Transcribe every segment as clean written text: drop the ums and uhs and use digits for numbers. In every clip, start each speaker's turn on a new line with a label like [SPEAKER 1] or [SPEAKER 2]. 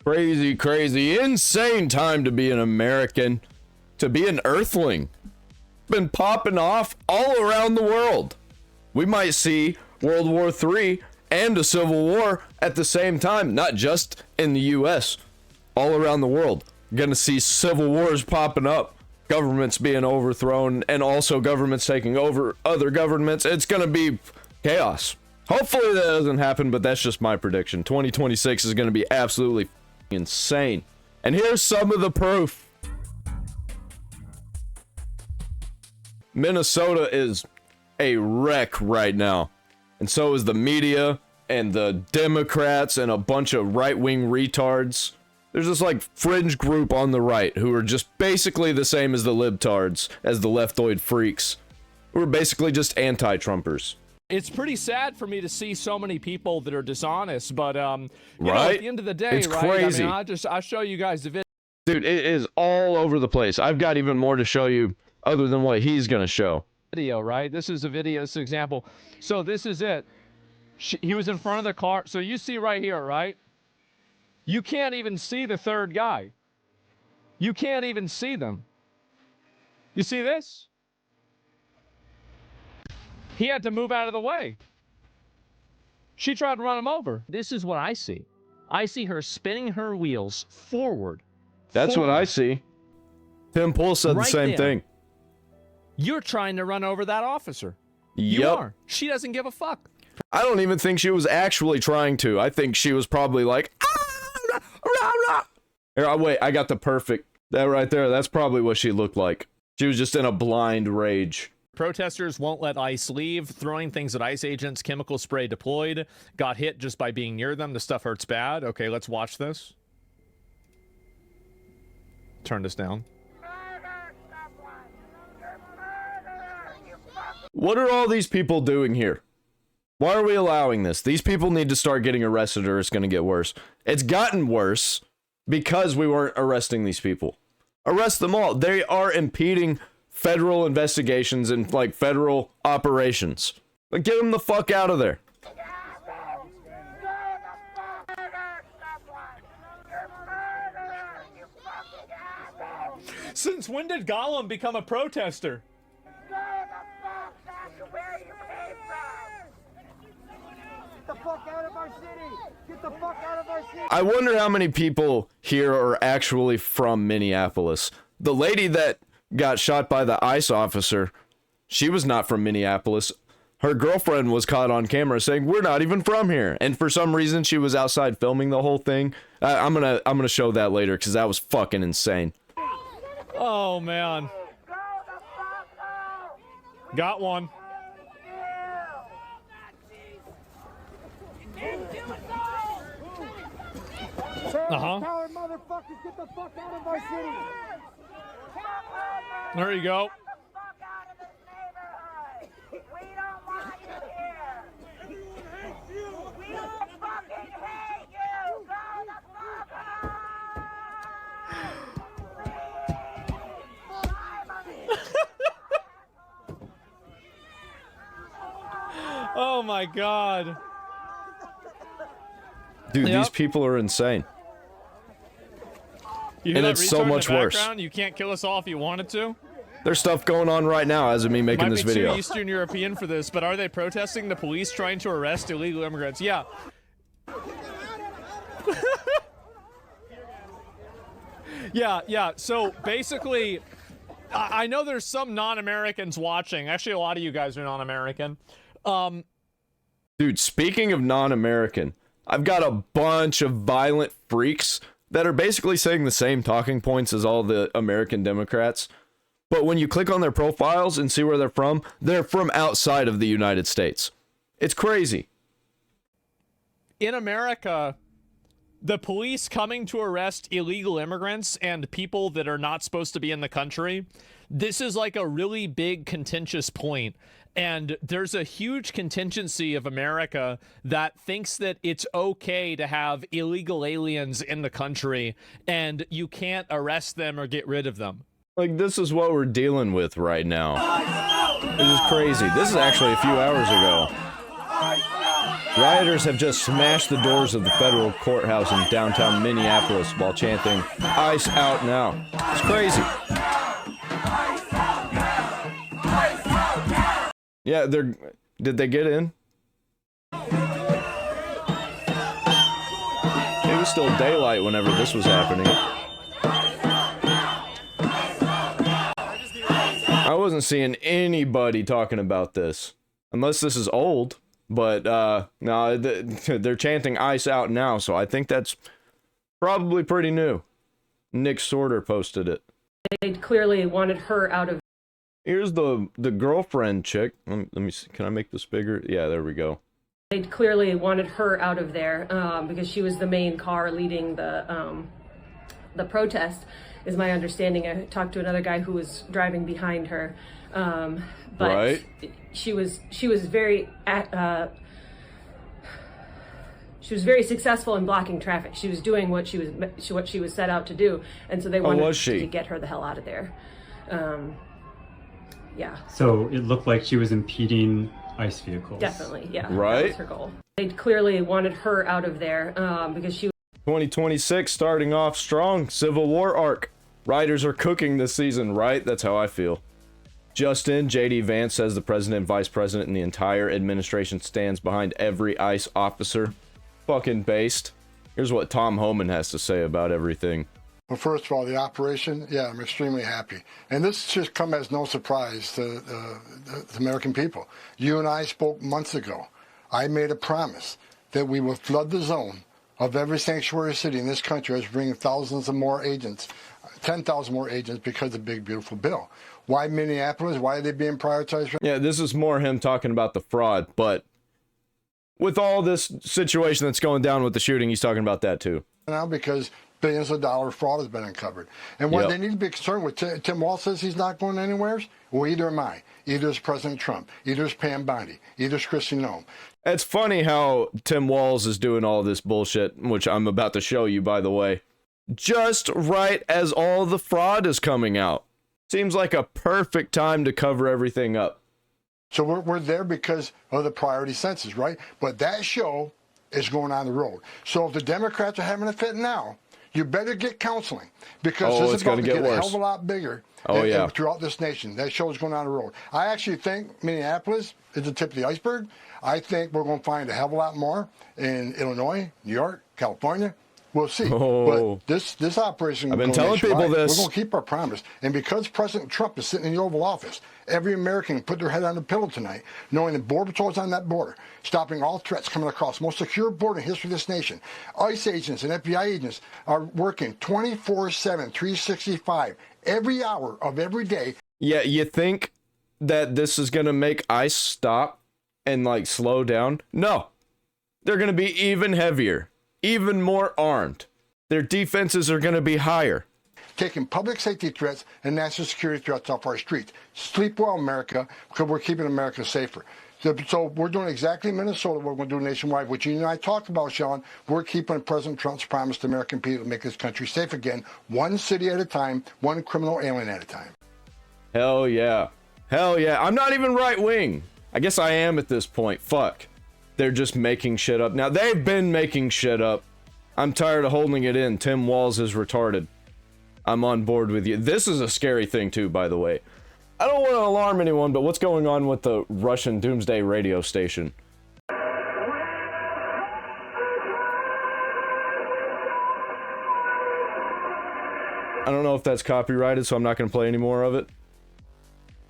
[SPEAKER 1] Crazy, crazy, insane time to be an American, to be an Earthling. Been popping off all around the world. We might see World War III and a Civil War at the same time, not just in the US, all around the world. Gonna see civil wars popping up, governments being overthrown, and also governments taking over other governments. It's gonna be chaos. Hopefully that doesn't happen, but that's just my prediction. 2026 is gonna be absolutely insane. And here's some of the proof. Minnesota is a wreck right now. And so is the media and the Democrats and a bunch of right-wing retards. There's this like fringe group on the right who are just basically the same as the libtards, as the leftoid freaks. Who are basically just anti-Trumpers.
[SPEAKER 2] It's pretty sad for me to see so many people that are dishonest, but you know,
[SPEAKER 1] Right?
[SPEAKER 2] at the end of the day,
[SPEAKER 1] It's
[SPEAKER 2] right?
[SPEAKER 1] crazy.
[SPEAKER 2] I mean, I'll show you guys the video.
[SPEAKER 1] Dude, it is all over the place. I've got even more to show you other than what he's gonna show.
[SPEAKER 2] Right? This is a video, this is an example. So this is it. He was in front of the car. So you see right here, right? You can't even see the third guy. You can't even see them. You see this? He had to move out of the way. She tried to run him over. This is what I see. I see her spinning her wheels forward.
[SPEAKER 1] That's what I see. Tim Pool said the
[SPEAKER 2] Right
[SPEAKER 1] same
[SPEAKER 2] there.
[SPEAKER 1] thing.
[SPEAKER 2] You're trying to run over that officer. You
[SPEAKER 1] Yep.
[SPEAKER 2] are. She doesn't give a fuck.
[SPEAKER 1] I don't even think she was actually trying to. I think she was probably like, ah, rah, rah. Here, wait, I got the perfect. That right there, that's probably what she looked like. She was just in a blind rage.
[SPEAKER 2] Protesters won't let ICE leave, throwing things at ICE agents, chemical spray deployed, got hit just by being near them. The stuff hurts bad. Okay, let's watch this. Turn this down.
[SPEAKER 1] What are all these people doing here? Why are we allowing this? These people need to start getting arrested or it's going to get worse. It's gotten worse because we weren't arresting these people. Arrest them all. They are impeding federal investigations and like federal operations. Like, get them the fuck out of there.
[SPEAKER 2] Since when did Gollum become a protester?
[SPEAKER 3] Get the fuck out of our city! Get the fuck out of our city!
[SPEAKER 1] I wonder how many people here are actually from Minneapolis. The lady that got shot by the ICE officer, she was not from Minneapolis. Her girlfriend was caught on camera saying, "We're not even from here." And for some reason, she was outside filming the whole thing. I'm gonna show that later because that was fucking insane.
[SPEAKER 2] Oh, man. Got one.
[SPEAKER 3] Coward motherfuckers, get the fuck out of our city!
[SPEAKER 2] There you go.
[SPEAKER 4] We don't want you here. We don't fucking hate you. Go the fuck home.
[SPEAKER 2] Oh, my God.
[SPEAKER 1] Dude,
[SPEAKER 2] Yep.
[SPEAKER 1] these people are insane.
[SPEAKER 2] You hear
[SPEAKER 1] And
[SPEAKER 2] that
[SPEAKER 1] it's so
[SPEAKER 2] retard in the
[SPEAKER 1] much worse.
[SPEAKER 2] background? You can't kill us all if you wanted to.
[SPEAKER 1] There's stuff going on right now as of me making
[SPEAKER 2] Might
[SPEAKER 1] this
[SPEAKER 2] be
[SPEAKER 1] video.
[SPEAKER 2] too Eastern European for this, but are they protesting the police trying to arrest illegal immigrants? Yeah. Yeah. So basically, I know there's some non-Americans watching. Actually, a lot of you guys are non-American.
[SPEAKER 1] Dude, speaking of non-American, I've got a bunch of violent freaks that are basically saying the same talking points as all the American Democrats. But when you click on their profiles and see where they're from outside of the United States. It's crazy.
[SPEAKER 2] In America, the police coming to arrest illegal immigrants and people that are not supposed to be in the country, this is like a really big contentious point. And there's a huge contingency of America that thinks that it's okay to have illegal aliens in the country and you can't arrest them or get rid of them.
[SPEAKER 1] Like, this is what we're dealing with right now. This is crazy. This is actually a few hours ago. Rioters have just smashed the doors of the federal courthouse in downtown Minneapolis while chanting, "ICE out now." It's crazy. Yeah, did they get in? It was still daylight whenever this was happening. I wasn't seeing anybody talking about this. Unless this is old. But, no, they're chanting "ICE out now," so I think that's probably pretty new. Nick Sorter posted it.
[SPEAKER 5] They clearly wanted her out of...
[SPEAKER 1] Here's the girlfriend chick. Let me see. Can I make this bigger? Yeah, there we go.
[SPEAKER 5] They clearly wanted her out of there because she was the main car leading the protest, is my understanding. I talked to another guy who was driving behind her. But
[SPEAKER 1] right.
[SPEAKER 5] She was very successful in blocking traffic. She was doing what she was set out to do, and so they wanted to get her the hell out of there. Yeah.
[SPEAKER 6] So it looked like she was impeding ICE vehicles.
[SPEAKER 5] Definitely, yeah.
[SPEAKER 1] Right.
[SPEAKER 5] That was her goal. They clearly wanted her out of there because she.
[SPEAKER 1] 2026 starting off strong. Civil War arc. Riders are cooking this season, right? That's how I feel. Justin, J.D. Vance says the president and vice president and the entire administration stands behind every ICE officer. Fucking based. Here's what Tom Homan has to say about everything.
[SPEAKER 7] Well, first of all, the operation, yeah, I'm extremely happy. And this should come as no surprise to the American people. You and I spoke months ago. I made a promise that we will flood the zone of every sanctuary city in this country as bringing thousands of more agents, 10,000 more agents because of the big, beautiful bill. Why Minneapolis? Why are they being prioritized?
[SPEAKER 1] Yeah, this is more him talking about the fraud, but with all this situation that's going down with the shooting, he's talking about that too.
[SPEAKER 7] Now because billions of dollars fraud has been uncovered. And what they need to be concerned with, Tim Walz says he's not going anywhere. Well, either am I. Either is President Trump. Either is Pam Bondi. Either is Kristi Noem.
[SPEAKER 1] It's funny how Tim Walz is doing all this bullshit, which I'm about to show you, by the way, just right as all the fraud is coming out. Seems like a perfect time to cover everything up.
[SPEAKER 7] So we're there because of the priority census, right? But that show is going on the road. So if the Democrats are having a fit now, you better get counseling because this is about to get a hell of a lot bigger throughout this nation. That show is going on the road. I actually think Minneapolis is the tip of the iceberg. I think we're going to find a hell of a lot more in Illinois, New York, California. We'll see. But this operation...
[SPEAKER 1] I've been telling people this.
[SPEAKER 7] We're going to keep our promise. And because President Trump is sitting in the Oval Office, every American put their head on the pillow tonight, knowing the Border Patrol is on that border, stopping all threats coming across. Most secure border in history of this nation. ICE agents and FBI agents are working 24/7, 365, every hour of every day.
[SPEAKER 1] Yeah, you think that this is going to make ICE stop and, like, slow down? No. They're going to be even heavier. Even more armed. Their defenses are going to be higher.
[SPEAKER 7] Taking public safety threats and national security threats off our streets. Sleep well, America, because we're keeping America safer. So we're doing exactly Minnesota what we're going to do nationwide, which you and I talked about, Sean. We're keeping President Trump's promise to American people to make this country safe again, one city at a time, one criminal alien at a time.
[SPEAKER 1] Hell yeah. Hell yeah. I'm not even right wing. I guess I am at this point. Fuck. They're just making shit up. Now, they've been making shit up. I'm tired of holding it in. Tim Walz is retarded. I'm on board with you. This is a scary thing, too, by the way. I don't want to alarm anyone, but what's going on with the Russian doomsday radio station? I don't know if that's copyrighted, so I'm not going to play any more of it.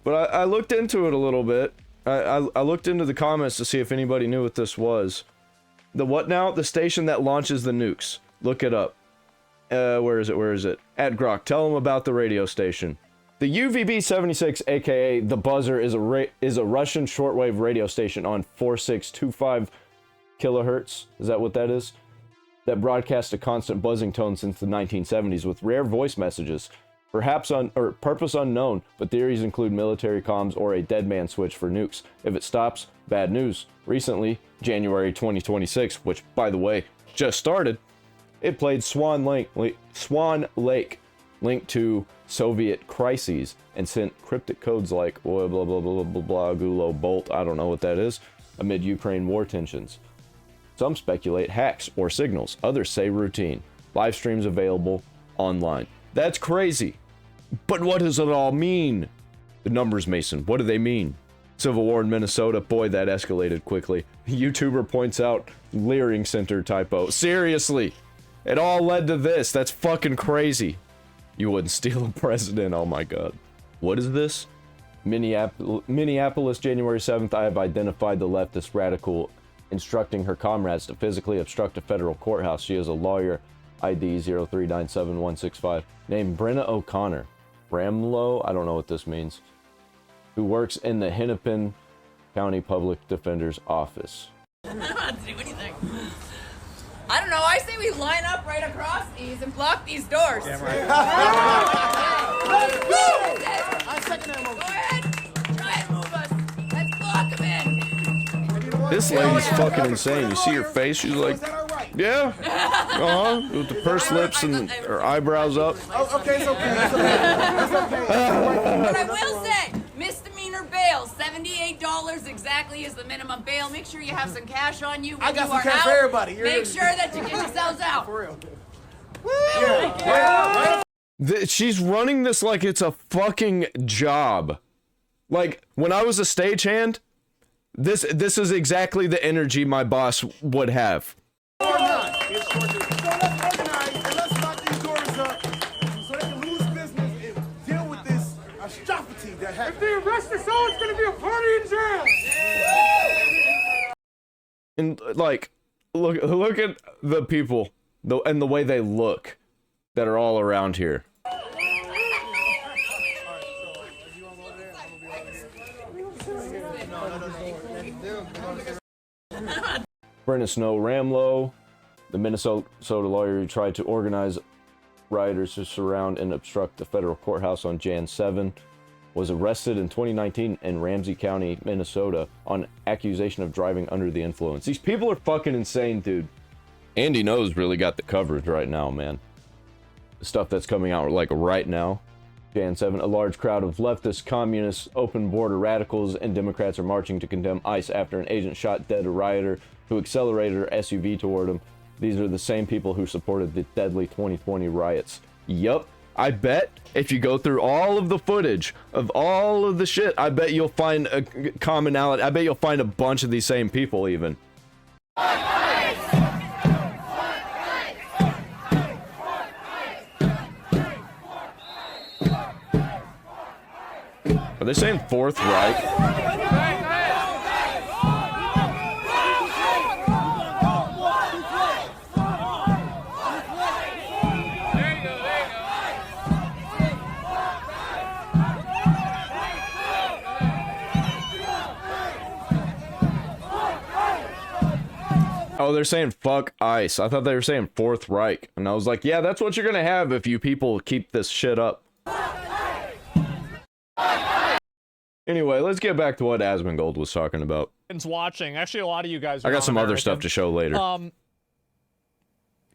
[SPEAKER 1] But I looked into it a little bit. I looked into the comments to see if anybody knew what this was. The what now? The station that launches the nukes. Look it up. Where is it? At Grok. Tell them about the radio station. The UVB-76, aka The Buzzer, is a Russian shortwave radio station on 4625 kilohertz. Is that what that is? That broadcasts a constant buzzing tone since the 1970s with rare voice messages. Purpose unknown, but theories include military comms or a dead man switch for nukes. If it stops, bad news. Recently, January 2026, which, by the way, just started, it played Swan Lake, linked to Soviet crises, and sent cryptic codes like blah blah blah blah blah blah gulo bolt, I don't know what that is, amid Ukraine war tensions. Some speculate hacks or signals. Others say routine. Live streams available online. That's crazy. But what does it all mean? The numbers, Mason. What do they mean? Civil war in Minnesota. Boy, that escalated quickly. YouTuber points out Leering Center typo. Seriously. It all led to this. That's fucking crazy. You wouldn't steal a president. Oh my god. What is this? Minneapolis, January 7th. I have identified the leftist radical instructing her comrades to physically obstruct a federal courthouse. She is a lawyer. ID 0397165. Named Brenna O'Connor. Ramlow? I don't know what this means. Who works in the Hennepin County Public Defender's Office.
[SPEAKER 8] I don't have to do anything. I don't know. I say we line up right across these and block these doors. Yeah, right.
[SPEAKER 3] I second that motion.
[SPEAKER 8] Go ahead. Try and move us. Let's block them in.
[SPEAKER 1] This lady's fucking insane. You see her face? She's like, yeah. With the pursed lips and her eyebrows up.
[SPEAKER 3] Oh, okay, it's okay. It's okay.
[SPEAKER 8] But I will say, misdemeanor bail, $78 exactly is the minimum bail. Make sure you have some cash on you when
[SPEAKER 3] I got
[SPEAKER 8] you
[SPEAKER 3] some
[SPEAKER 8] are
[SPEAKER 3] cash
[SPEAKER 8] out.
[SPEAKER 3] for everybody.
[SPEAKER 8] Make sure that you get yourselves out.
[SPEAKER 3] For real.
[SPEAKER 1] She's running this like it's a fucking job. Like, when I was a stagehand, this is exactly the energy my boss would have.
[SPEAKER 3] Or not. So let's organize and let's lock these doors up so they can lose business and deal with this atrocity that happened. If they arrest us all, it's going to be a party in jail.
[SPEAKER 1] And like, look at the people, and the way they look that are all around here. Brenna Snow Ramlow, the Minnesota lawyer who tried to organize rioters to surround and obstruct the federal courthouse on Jan 7, was arrested in 2019 in Ramsey County, Minnesota, on accusation of driving under the influence. These people are fucking insane, dude. Andy Knows really got the coverage right now, man. The stuff that's coming out like right now. Jan 7, a large crowd of leftist, communists, open border radicals, and Democrats are marching to condemn ICE after an agent shot dead a rioter who accelerated her SUV toward him. These are the same people who supported the deadly 2020 riots. Yup. I bet if you go through all of the footage of all of the shit, I bet you'll find a commonality. I bet you'll find a bunch of these same people even. Are they saying Fourth Reich? Oh, they're saying fuck ICE. I thought they were saying Fourth Reich. And I was like, yeah, that's what you're gonna have if you people keep this shit up. Anyway, let's get back to what Asmongold was talking about.
[SPEAKER 2] Watching. Actually, a lot of you guys are
[SPEAKER 1] I got some
[SPEAKER 2] non-American.
[SPEAKER 1] other stuff to show later.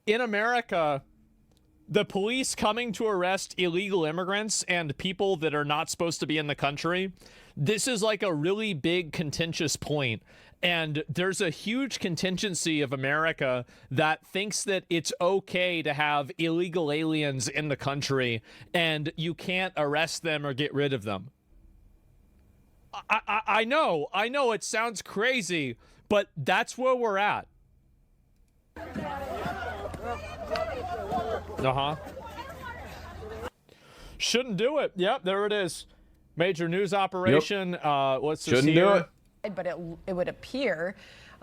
[SPEAKER 2] In America, the police coming to arrest illegal immigrants and people that are not supposed to be in the country, this is like a really big contentious point. And there's a huge contingency of America that thinks that it's okay to have illegal aliens in the country and you can't arrest them or get rid of them. I know it sounds crazy, but that's where we're at. Shouldn't do it. Yep, there it is. Major news operation. Yep. What's this
[SPEAKER 1] Shouldn't
[SPEAKER 2] here?
[SPEAKER 1] do it.
[SPEAKER 9] But it would appear,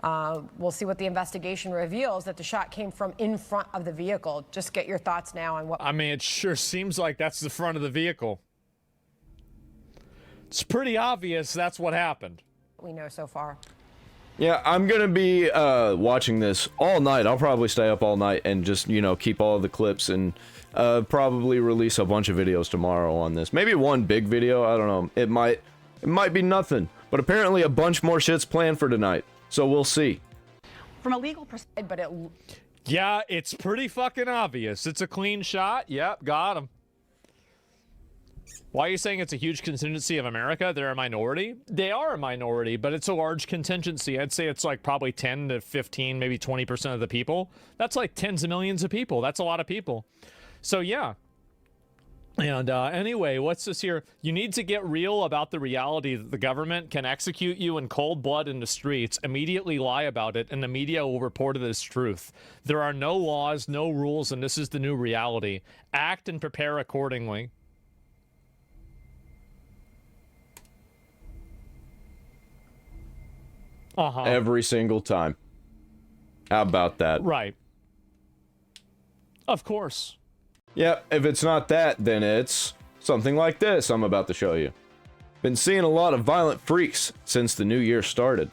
[SPEAKER 9] we'll see what the investigation reveals, that the shot came from in front of the vehicle. Just get your thoughts now on what...
[SPEAKER 2] I mean, it sure seems like that's the front of the vehicle. It's pretty obvious that's what happened.
[SPEAKER 9] we know so far.
[SPEAKER 1] Yeah, I'm gonna be watching this all night. I'll probably stay up all night and just, you know, keep all the clips and probably release a bunch of videos tomorrow on this. Maybe one big video, I don't know. It might be nothing. But apparently a bunch more shit's planned for tonight. So we'll see.
[SPEAKER 9] From a legal perspective, but
[SPEAKER 2] yeah, it's pretty fucking obvious. It's a clean shot. Yep, got him. Why are you saying it's a huge contingency of America? They're a minority? They are a minority, but it's a large contingency. I'd say it's like probably 10 to 15, maybe 20% of the people. That's like tens of millions of people. That's a lot of people. So yeah. And anyway, what's this here? You need to get real about the reality that the government can execute you in cold blood in the streets, immediately lie about it, and the media will report it as truth. There are no laws, no rules, and this is the new reality. Act and prepare accordingly.
[SPEAKER 1] Every single time. How about that?
[SPEAKER 2] Right. Of course.
[SPEAKER 1] Yeah, if it's not that, then it's something like this I'm about to show you. Been seeing a lot of violent freaks since the new year started.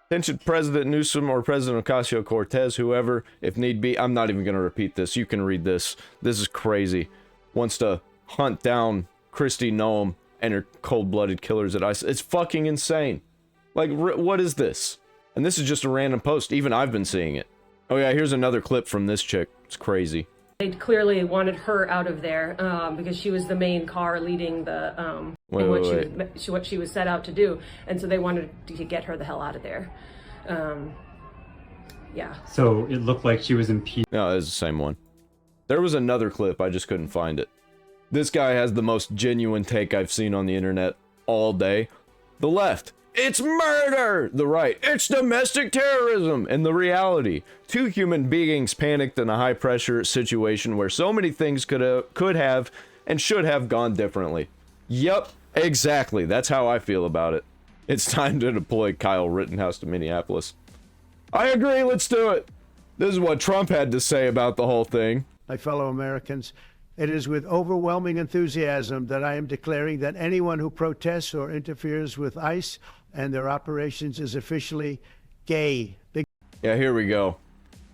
[SPEAKER 1] Attention President Newsom or President Ocasio-Cortez, whoever, if need be, I'm not even going to repeat this. You can read this. This is crazy. Wants to hunt down Kristi Noem and her cold-blooded killers at ICE. It's fucking insane. Like, what is this? And this is just a random post. Even I've been seeing it. Oh yeah, here's another clip from this chick. It's crazy.
[SPEAKER 5] They clearly wanted her out of there because she was the main car leading the what she was set out to do, and so they wanted to get her the hell out of there. Yeah.
[SPEAKER 6] So it looked like she was impeached.
[SPEAKER 1] No, it's the same one. There was another clip, I just couldn't find it. This guy has the most genuine take I've seen on the internet all day. The left, it's murder! The right, it's domestic terrorism! And the reality, two human beings panicked in a high-pressure situation where so many things could have and should have gone differently. Yup, exactly. That's how I feel about it. It's time to deploy Kyle Rittenhouse to Minneapolis. I agree, let's do it! This is what Trump had to say about the whole thing.
[SPEAKER 10] My fellow Americans, it is with overwhelming enthusiasm that I am declaring that anyone who protests or interferes with ICE and their operations is officially gay.
[SPEAKER 1] Yeah, here we go.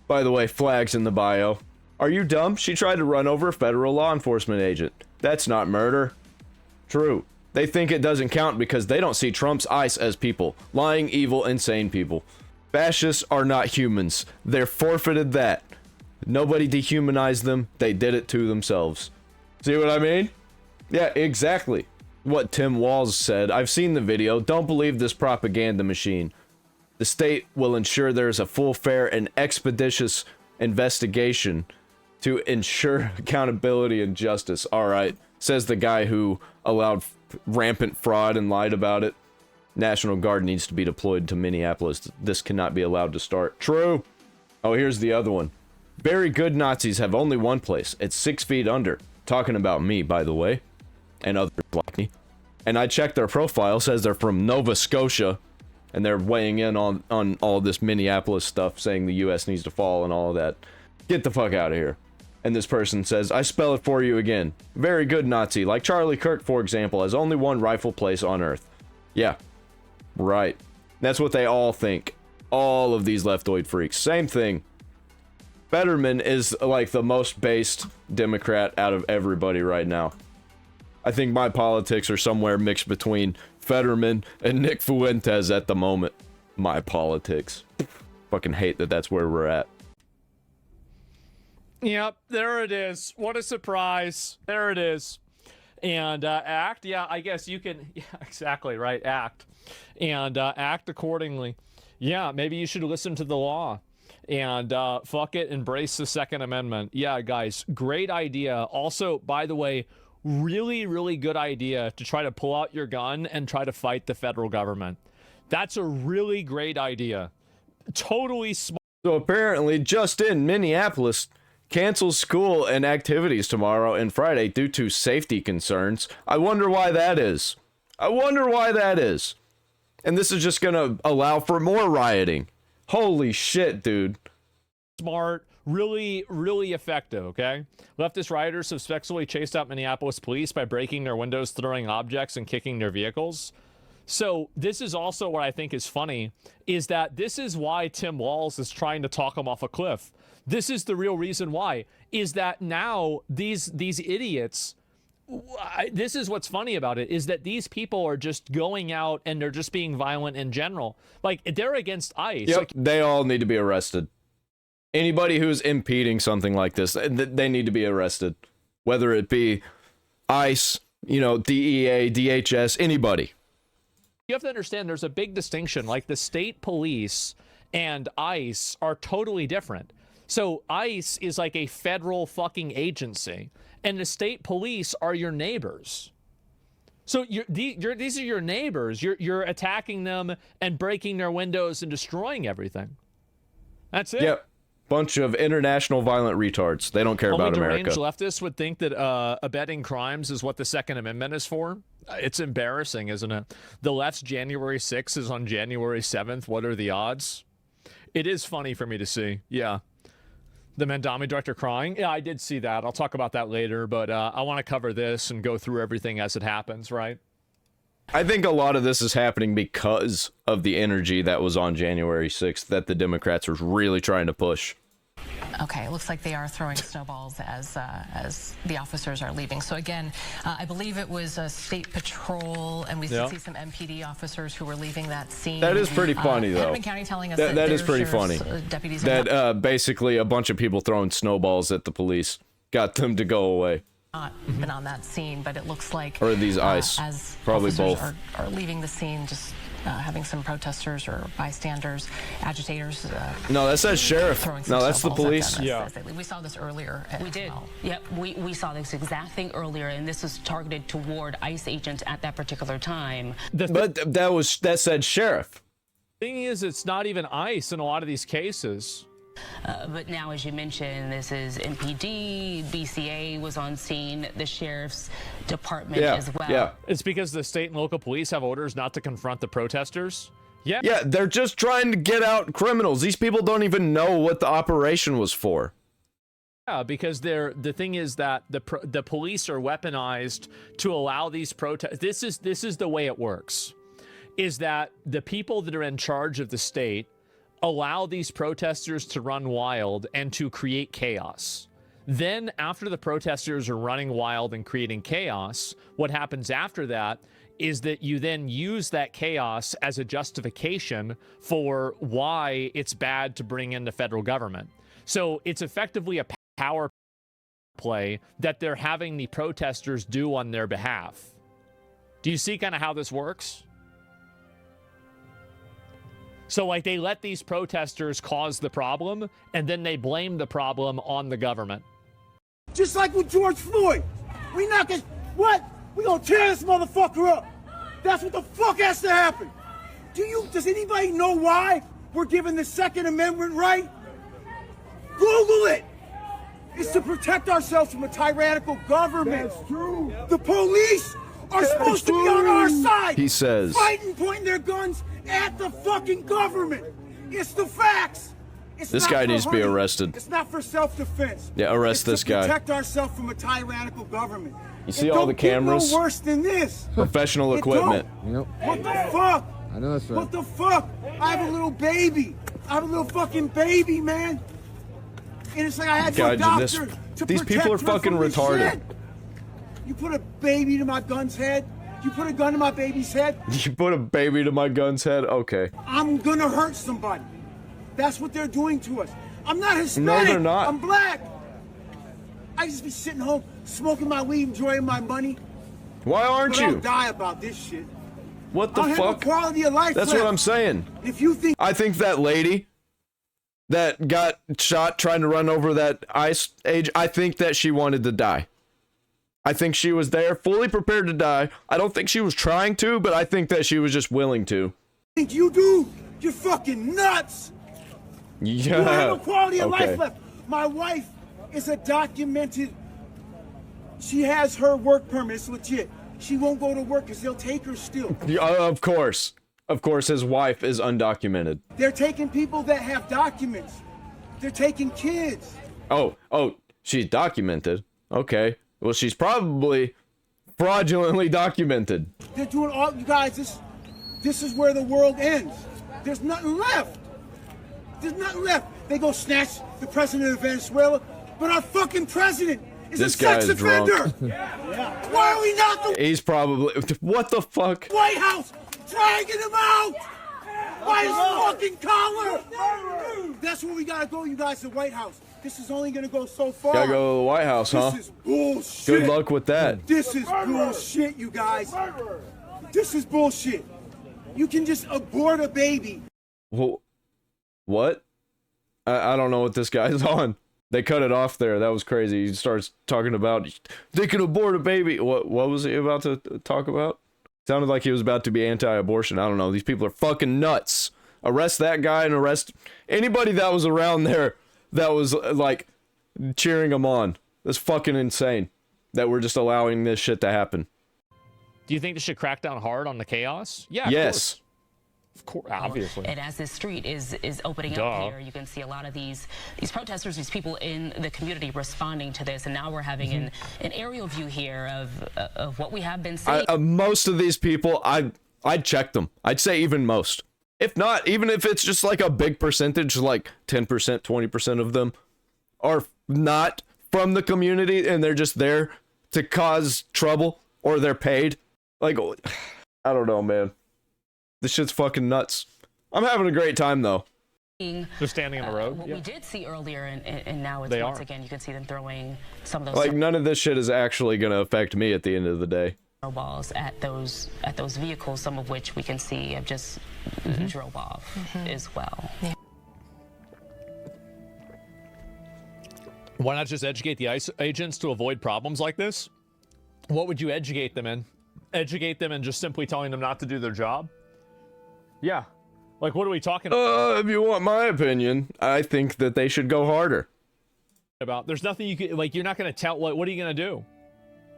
[SPEAKER 1] By the way, flags in the bio. Are you dumb? She tried to run over a federal law enforcement agent. That's not murder. True. They think it doesn't count because they don't see Trump's ICE as people. Lying, evil, insane people. Fascists are not humans. They're forfeited that. Nobody dehumanized them. They did it to themselves. See what I mean? Yeah, exactly. What Tim Walz said. I've seen the video. Don't believe this propaganda machine. The state will ensure there's a full, fair, and expeditious investigation to ensure accountability and justice. Alright, says the guy who allowed rampant fraud and lied about it. National Guard needs to be deployed to Minneapolis. This cannot be allowed to start. True. Oh, here's the other one. Very good Nazis have only one place. It's 6 feet under. Talking about me, by the way. And others like me. And I checked their profile, says they're from Nova Scotia, and they're weighing in on all this Minneapolis stuff, saying the US needs to fall and all of that. Get the fuck out of here. And this person says, I spell it for you again. Very good Nazi, like Charlie Kirk, for example, has only one rightful place on Earth. Yeah. Right. That's what they all think. All of these leftoid freaks. Same thing. Fetterman is like the most based Democrat out of everybody right now. I think my politics are somewhere mixed between Fetterman and Nick Fuentes at the moment. My politics. Fucking hate that that's where we're at.
[SPEAKER 2] Yep, there it is. What a surprise. There it is. And act, yeah, I guess you can, yeah, exactly, right, act. And act accordingly. Yeah, maybe you should listen to the law. And fuck it, embrace the Second Amendment. Yeah, guys, great idea. Also, by the way, really, really good idea to try to pull out your gun and try to fight the federal government. That's a really great idea. Totally smart.
[SPEAKER 1] So apparently, just in Minneapolis, cancels school and activities tomorrow and Friday due to safety concerns. I wonder why that is. I wonder why that is. And this is just gonna allow for more rioting. Holy shit, dude.
[SPEAKER 2] Smart, really, really effective, okay? Leftist rioters have successfully chased out Minneapolis police by breaking their windows, throwing objects, and kicking their vehicles. So this is also what I think is funny, is that this is why Tim Walz is trying to talk him off a cliff. This is the real reason why, is that now these idiots, this is what's funny about it, is that these people are just going out and they're just being violent in general. Like, they're against ICE.
[SPEAKER 1] Yep,
[SPEAKER 2] like,
[SPEAKER 1] they all need to be arrested. Anybody who's impeding something like this, they need to be arrested. Whether it be ICE, you know, DEA, DHS, anybody.
[SPEAKER 2] You have to understand there's a big distinction. Like the state police and ICE are totally different. So ICE is like a federal fucking agency, and the state police are your neighbors. So these are your neighbors. You're attacking them and breaking their windows and destroying everything. That's it.
[SPEAKER 1] Yep. Bunch of international violent retards. They don't care about America.
[SPEAKER 2] Only deranged leftists would think that abetting crimes is what the Second Amendment is for. It's embarrassing, isn't it? The left's January 6th is on January 7th. What are the odds? It is funny for me to see. Yeah. The Mandami director crying. Yeah, I did see that. I'll talk about that later, but I want to cover this and go through everything as it happens, right?
[SPEAKER 1] I think a lot of this is happening because of the energy that was on January 6th that the Democrats were really trying to push.
[SPEAKER 11] Okay, it looks like they are throwing snowballs as the officers are leaving. So again, I believe it was a state patrol, and we see some MPD officers who were leaving that scene.
[SPEAKER 1] That is pretty funny, though.
[SPEAKER 11] Hennepin County telling us
[SPEAKER 1] that is pretty funny.
[SPEAKER 11] Deputies
[SPEAKER 1] that basically a bunch of people throwing snowballs at the police got them to go away.
[SPEAKER 11] Not been on that scene, but it looks like
[SPEAKER 1] or these ICE,
[SPEAKER 11] as
[SPEAKER 1] probably both
[SPEAKER 11] are leaving the scene, just having some protesters or bystanders, agitators.
[SPEAKER 1] No, that says sheriff. No, that's the police.
[SPEAKER 11] Yeah, we saw this earlier.
[SPEAKER 12] We did. Yep, we saw this exact thing earlier, and this was targeted toward ICE agents at that particular time.
[SPEAKER 1] But that said sheriff.
[SPEAKER 2] Thing is, it's not even ICE in a lot of these cases.
[SPEAKER 12] But now, as you mentioned, this is MPD, BCA was on scene, the sheriff's department as well.
[SPEAKER 2] Yeah, it's because the state and local police have orders not to confront the protesters. Yeah.
[SPEAKER 1] Yeah, they're just trying to get out criminals. These people don't even know what the operation was for.
[SPEAKER 2] Yeah, because the thing is that the police are weaponized to allow these protests. This is the way it works, is that the people that are in charge of the state allow these protesters to run wild and to create chaos. Then after the protesters are running wild and creating chaos, what happens after that is that you then use that chaos as a justification for why it's bad to bring in the federal government. So it's effectively a power play that they're having the protesters do on their behalf. Do you see kind of how this works? So, like, they let these protesters cause the problem, and then they blame the problem on the government.
[SPEAKER 3] Just like with George Floyd. We not gonna, what? We gonna tear this motherfucker up. That's what the fuck has to happen. Does anybody know why we're given the Second Amendment right? Google it. It's to protect ourselves from a tyrannical government. That's true. The police are supposed to be on our side.
[SPEAKER 1] He says.
[SPEAKER 3] Fighting, pointing their guns at the fucking government. It's the facts.
[SPEAKER 1] This guy needs to be arrested.
[SPEAKER 3] It's not for self-defense.
[SPEAKER 1] Yeah, arrest this guy.
[SPEAKER 3] Protect ourselves from a tyrannical government.
[SPEAKER 1] You see all the cameras?
[SPEAKER 3] No worse than this.
[SPEAKER 1] Professional equipment.
[SPEAKER 3] What the fuck?
[SPEAKER 13] I know that's right.
[SPEAKER 3] What the fuck? I have a little baby. I have a little fucking baby, man. And it's like I had no doctor to
[SPEAKER 1] these people are fucking retarded.
[SPEAKER 3] Shit. You put a baby to my gun's head. You put a gun to my baby's head.
[SPEAKER 1] You put a baby to my gun's head? Okay.
[SPEAKER 3] I'm gonna hurt somebody. That's what they're doing to us. I'm not Hispanic.
[SPEAKER 1] No, they're not.
[SPEAKER 3] I'm black. I just be sitting home, smoking my weed, enjoying my money.
[SPEAKER 1] Why aren't
[SPEAKER 3] but
[SPEAKER 1] you?
[SPEAKER 3] I'll die about this shit.
[SPEAKER 1] What the fuck?
[SPEAKER 3] Have no quality of life
[SPEAKER 1] That's
[SPEAKER 3] left.
[SPEAKER 1] what I'm saying.
[SPEAKER 3] If you think
[SPEAKER 1] I think that lady that got shot trying to run over that ICE agent, I think that she wanted to die. I think she was there fully prepared to die. I don't think she was trying to, but I think that she was just willing to.
[SPEAKER 3] Think you do? You're fucking nuts.
[SPEAKER 1] Yeah.
[SPEAKER 3] You have no quality of life left. My wife is a documented. She has her work permit. It's legit. She won't go to work because they'll take her still.
[SPEAKER 1] Of course. Of course, his wife is undocumented.
[SPEAKER 3] They're taking people that have documents. They're taking kids.
[SPEAKER 1] Oh, she's documented. Okay. Well, she's probably fraudulently documented.
[SPEAKER 3] They're doing all, you guys, this is where the world ends. There's nothing left. There's nothing left. They go snatch the president of Venezuela, but our fucking president is a sex offender. Yeah. Why are we not the
[SPEAKER 1] He's probably, what the fuck?
[SPEAKER 3] White House dragging him out? By his fucking collar! That's where we gotta go, you guys, the White House. This is only gonna go so far.
[SPEAKER 1] Gotta go to the White House, huh?
[SPEAKER 3] This is bullshit.
[SPEAKER 1] Good luck with that.
[SPEAKER 3] This is bullshit, you guys. This is bullshit. You can just abort a baby.
[SPEAKER 1] Well, what? I don't know what this guy's on. They cut it off there. That was crazy. He starts talking about they can abort a baby. What was he about to talk about? Sounded like he was about to be anti-abortion. I don't know. These people are fucking nuts. Arrest that guy and arrest anybody that was around there that was like cheering him on. That's fucking insane that we're just allowing this shit to happen.
[SPEAKER 2] Do you think they should crack down hard on the chaos? Yeah.
[SPEAKER 1] Yes.
[SPEAKER 2] Of course, obviously.
[SPEAKER 12] And as this street is opening up here, you can see a lot of these protesters, these people in the community responding to this. And now we're having an aerial view here of what we have been seeing.
[SPEAKER 1] Most of these people, I'd check them. I'd say even most. If not, even if it's just like a big percentage, like 10%, 20% of them are not from the community and they're just there to cause trouble or they're paid. Like, I don't know, man. This shit's fucking nuts. I'm having a great time, though.
[SPEAKER 2] They're standing in the road.
[SPEAKER 12] What we did see earlier, and now it's once again, you can see them throwing some of those.
[SPEAKER 1] Like, none of this shit is actually going to affect me at the end of the day.
[SPEAKER 12] Snowballs at those vehicles, some of which we can see have just drove off as well. Yeah.
[SPEAKER 2] Why not just educate the ICE agents to avoid problems like this? What would you educate them in? Educate them in just simply telling them not to do their job? Yeah. Like, what are we talking about?
[SPEAKER 1] If you want my opinion, I think that they should go harder.
[SPEAKER 2] There's nothing you can, like, you're not going to tell, what are you going to do?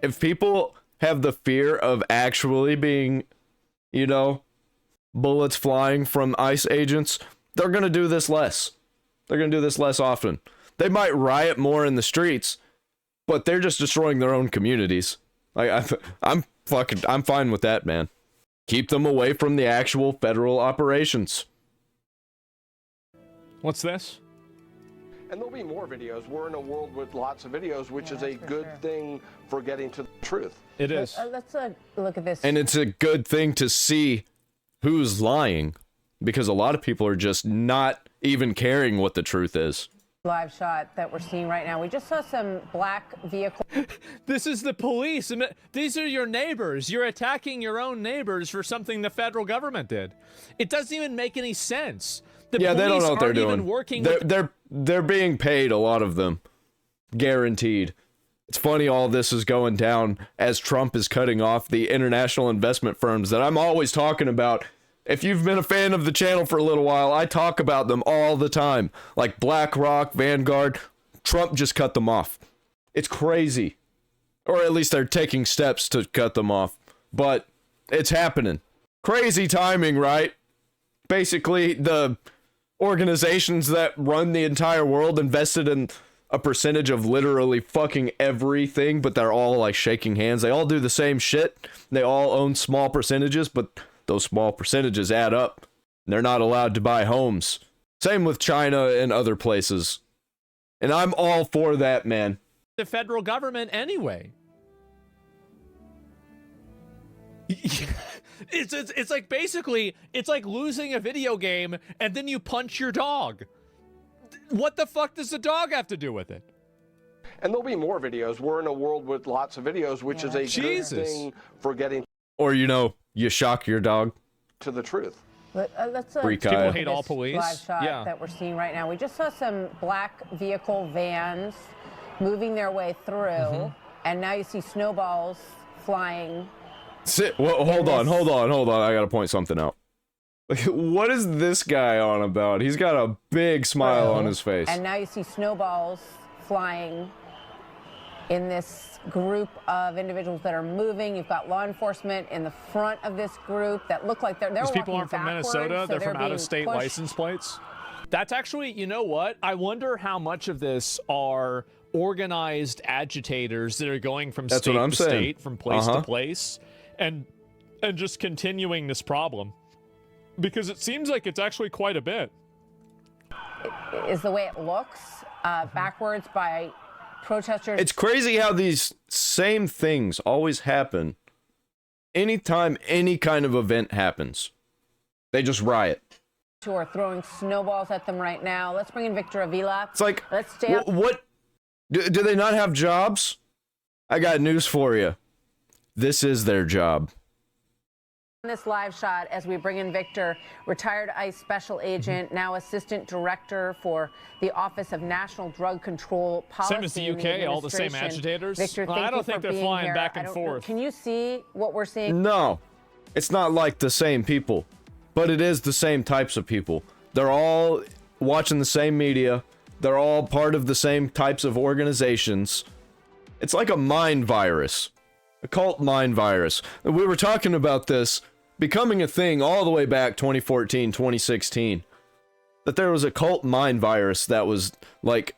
[SPEAKER 1] If people have the fear of actually being, you know, bullets flying from ICE agents, they're going to do this less. They're going to do this less often. They might riot more in the streets, but they're just destroying their own communities. Like, I'm fine with that, man. Keep them away from the actual federal operations.
[SPEAKER 2] What's this?
[SPEAKER 13] And there'll be more videos. We're in a world with lots of videos, which is a good thing for getting to the truth.
[SPEAKER 2] It is.
[SPEAKER 9] Let's look at this.
[SPEAKER 1] And it's a good thing to see who's lying, because a lot of people are just not even caring what the truth is.
[SPEAKER 9] Live shot that we're seeing right now. We just saw some black vehicle.
[SPEAKER 2] This is the police. These are your neighbors. You're attacking your own neighbors for something the federal government did. It doesn't even make any sense.
[SPEAKER 1] They don't know what they're doing. They're being paid, a lot of them. Guaranteed. It's funny all this is going down as Trump is cutting off the international investment firms that I'm always talking about. If you've been a fan of the channel for a little while, I talk about them all the time. Like BlackRock, Vanguard. Trump just cut them off. It's crazy. Or at least they're taking steps to cut them off. But it's happening. Crazy timing, right? Basically, the organizations that run the entire world invested in a percentage of literally fucking everything, but they're all like shaking hands. They all do the same shit. They all own small percentages, but those small percentages add up. They're not allowed to buy homes. Same with China and other places. And I'm all for that, man.
[SPEAKER 2] The federal government anyway. It's like basically, it's like losing a video game and then you punch your dog. What the fuck does the dog have to do with it?
[SPEAKER 13] And there'll be more videos. We're in a world with lots of videos, which is a good thing for getting...
[SPEAKER 1] Or, you know, you shock your dog.
[SPEAKER 13] ...to the truth.
[SPEAKER 9] Let's
[SPEAKER 2] people hate all police.
[SPEAKER 9] Live shot that we're seeing right now. We just saw some black vehicle vans moving their way through, and now you see snowballs flying.
[SPEAKER 1] Well, hold on. I gotta point something out. What is this guy on about? He's got a big smile on his face.
[SPEAKER 9] And now you see snowballs flying in this group of individuals that are moving. You've got law enforcement in the front of this group that look like they're
[SPEAKER 2] These people
[SPEAKER 9] walking
[SPEAKER 2] aren't from
[SPEAKER 9] backwards,
[SPEAKER 2] Minnesota.
[SPEAKER 9] so
[SPEAKER 2] They're from
[SPEAKER 9] being
[SPEAKER 2] out-of-state
[SPEAKER 9] pushed.
[SPEAKER 2] license plates. That's actually, you know what? I wonder how much of this are organized agitators that are going from state to state, from place to place, and just continuing this problem. Because it seems like it's actually quite a bit.
[SPEAKER 9] Is the way it looks, backwards by protesters.
[SPEAKER 1] It's crazy how these same things always happen anytime any kind of event happens. They just riot.
[SPEAKER 9] who are throwing snowballs at them right now. Let's bring in Victor Avila.
[SPEAKER 1] It's like,
[SPEAKER 9] let's stay up.
[SPEAKER 1] What? Do they not have jobs? I got news for you. This is their job.
[SPEAKER 9] This live shot as we bring in Victor, retired ICE Special Agent, now Assistant Director for the Office of National Drug Control Policy.
[SPEAKER 2] Same as the UK, all the same agitators.
[SPEAKER 9] Victor,
[SPEAKER 2] well, I don't think they're flying
[SPEAKER 9] here.
[SPEAKER 2] back and forth.
[SPEAKER 9] Can you see what we're seeing?
[SPEAKER 1] No, it's not like the same people, but it is the same types of people. They're all watching the same media. They're all part of the same types of organizations. It's like a mind virus, a cult mind virus. We were talking about this becoming a thing all the way back 2014, 2016. That there was a cult mind virus that was like,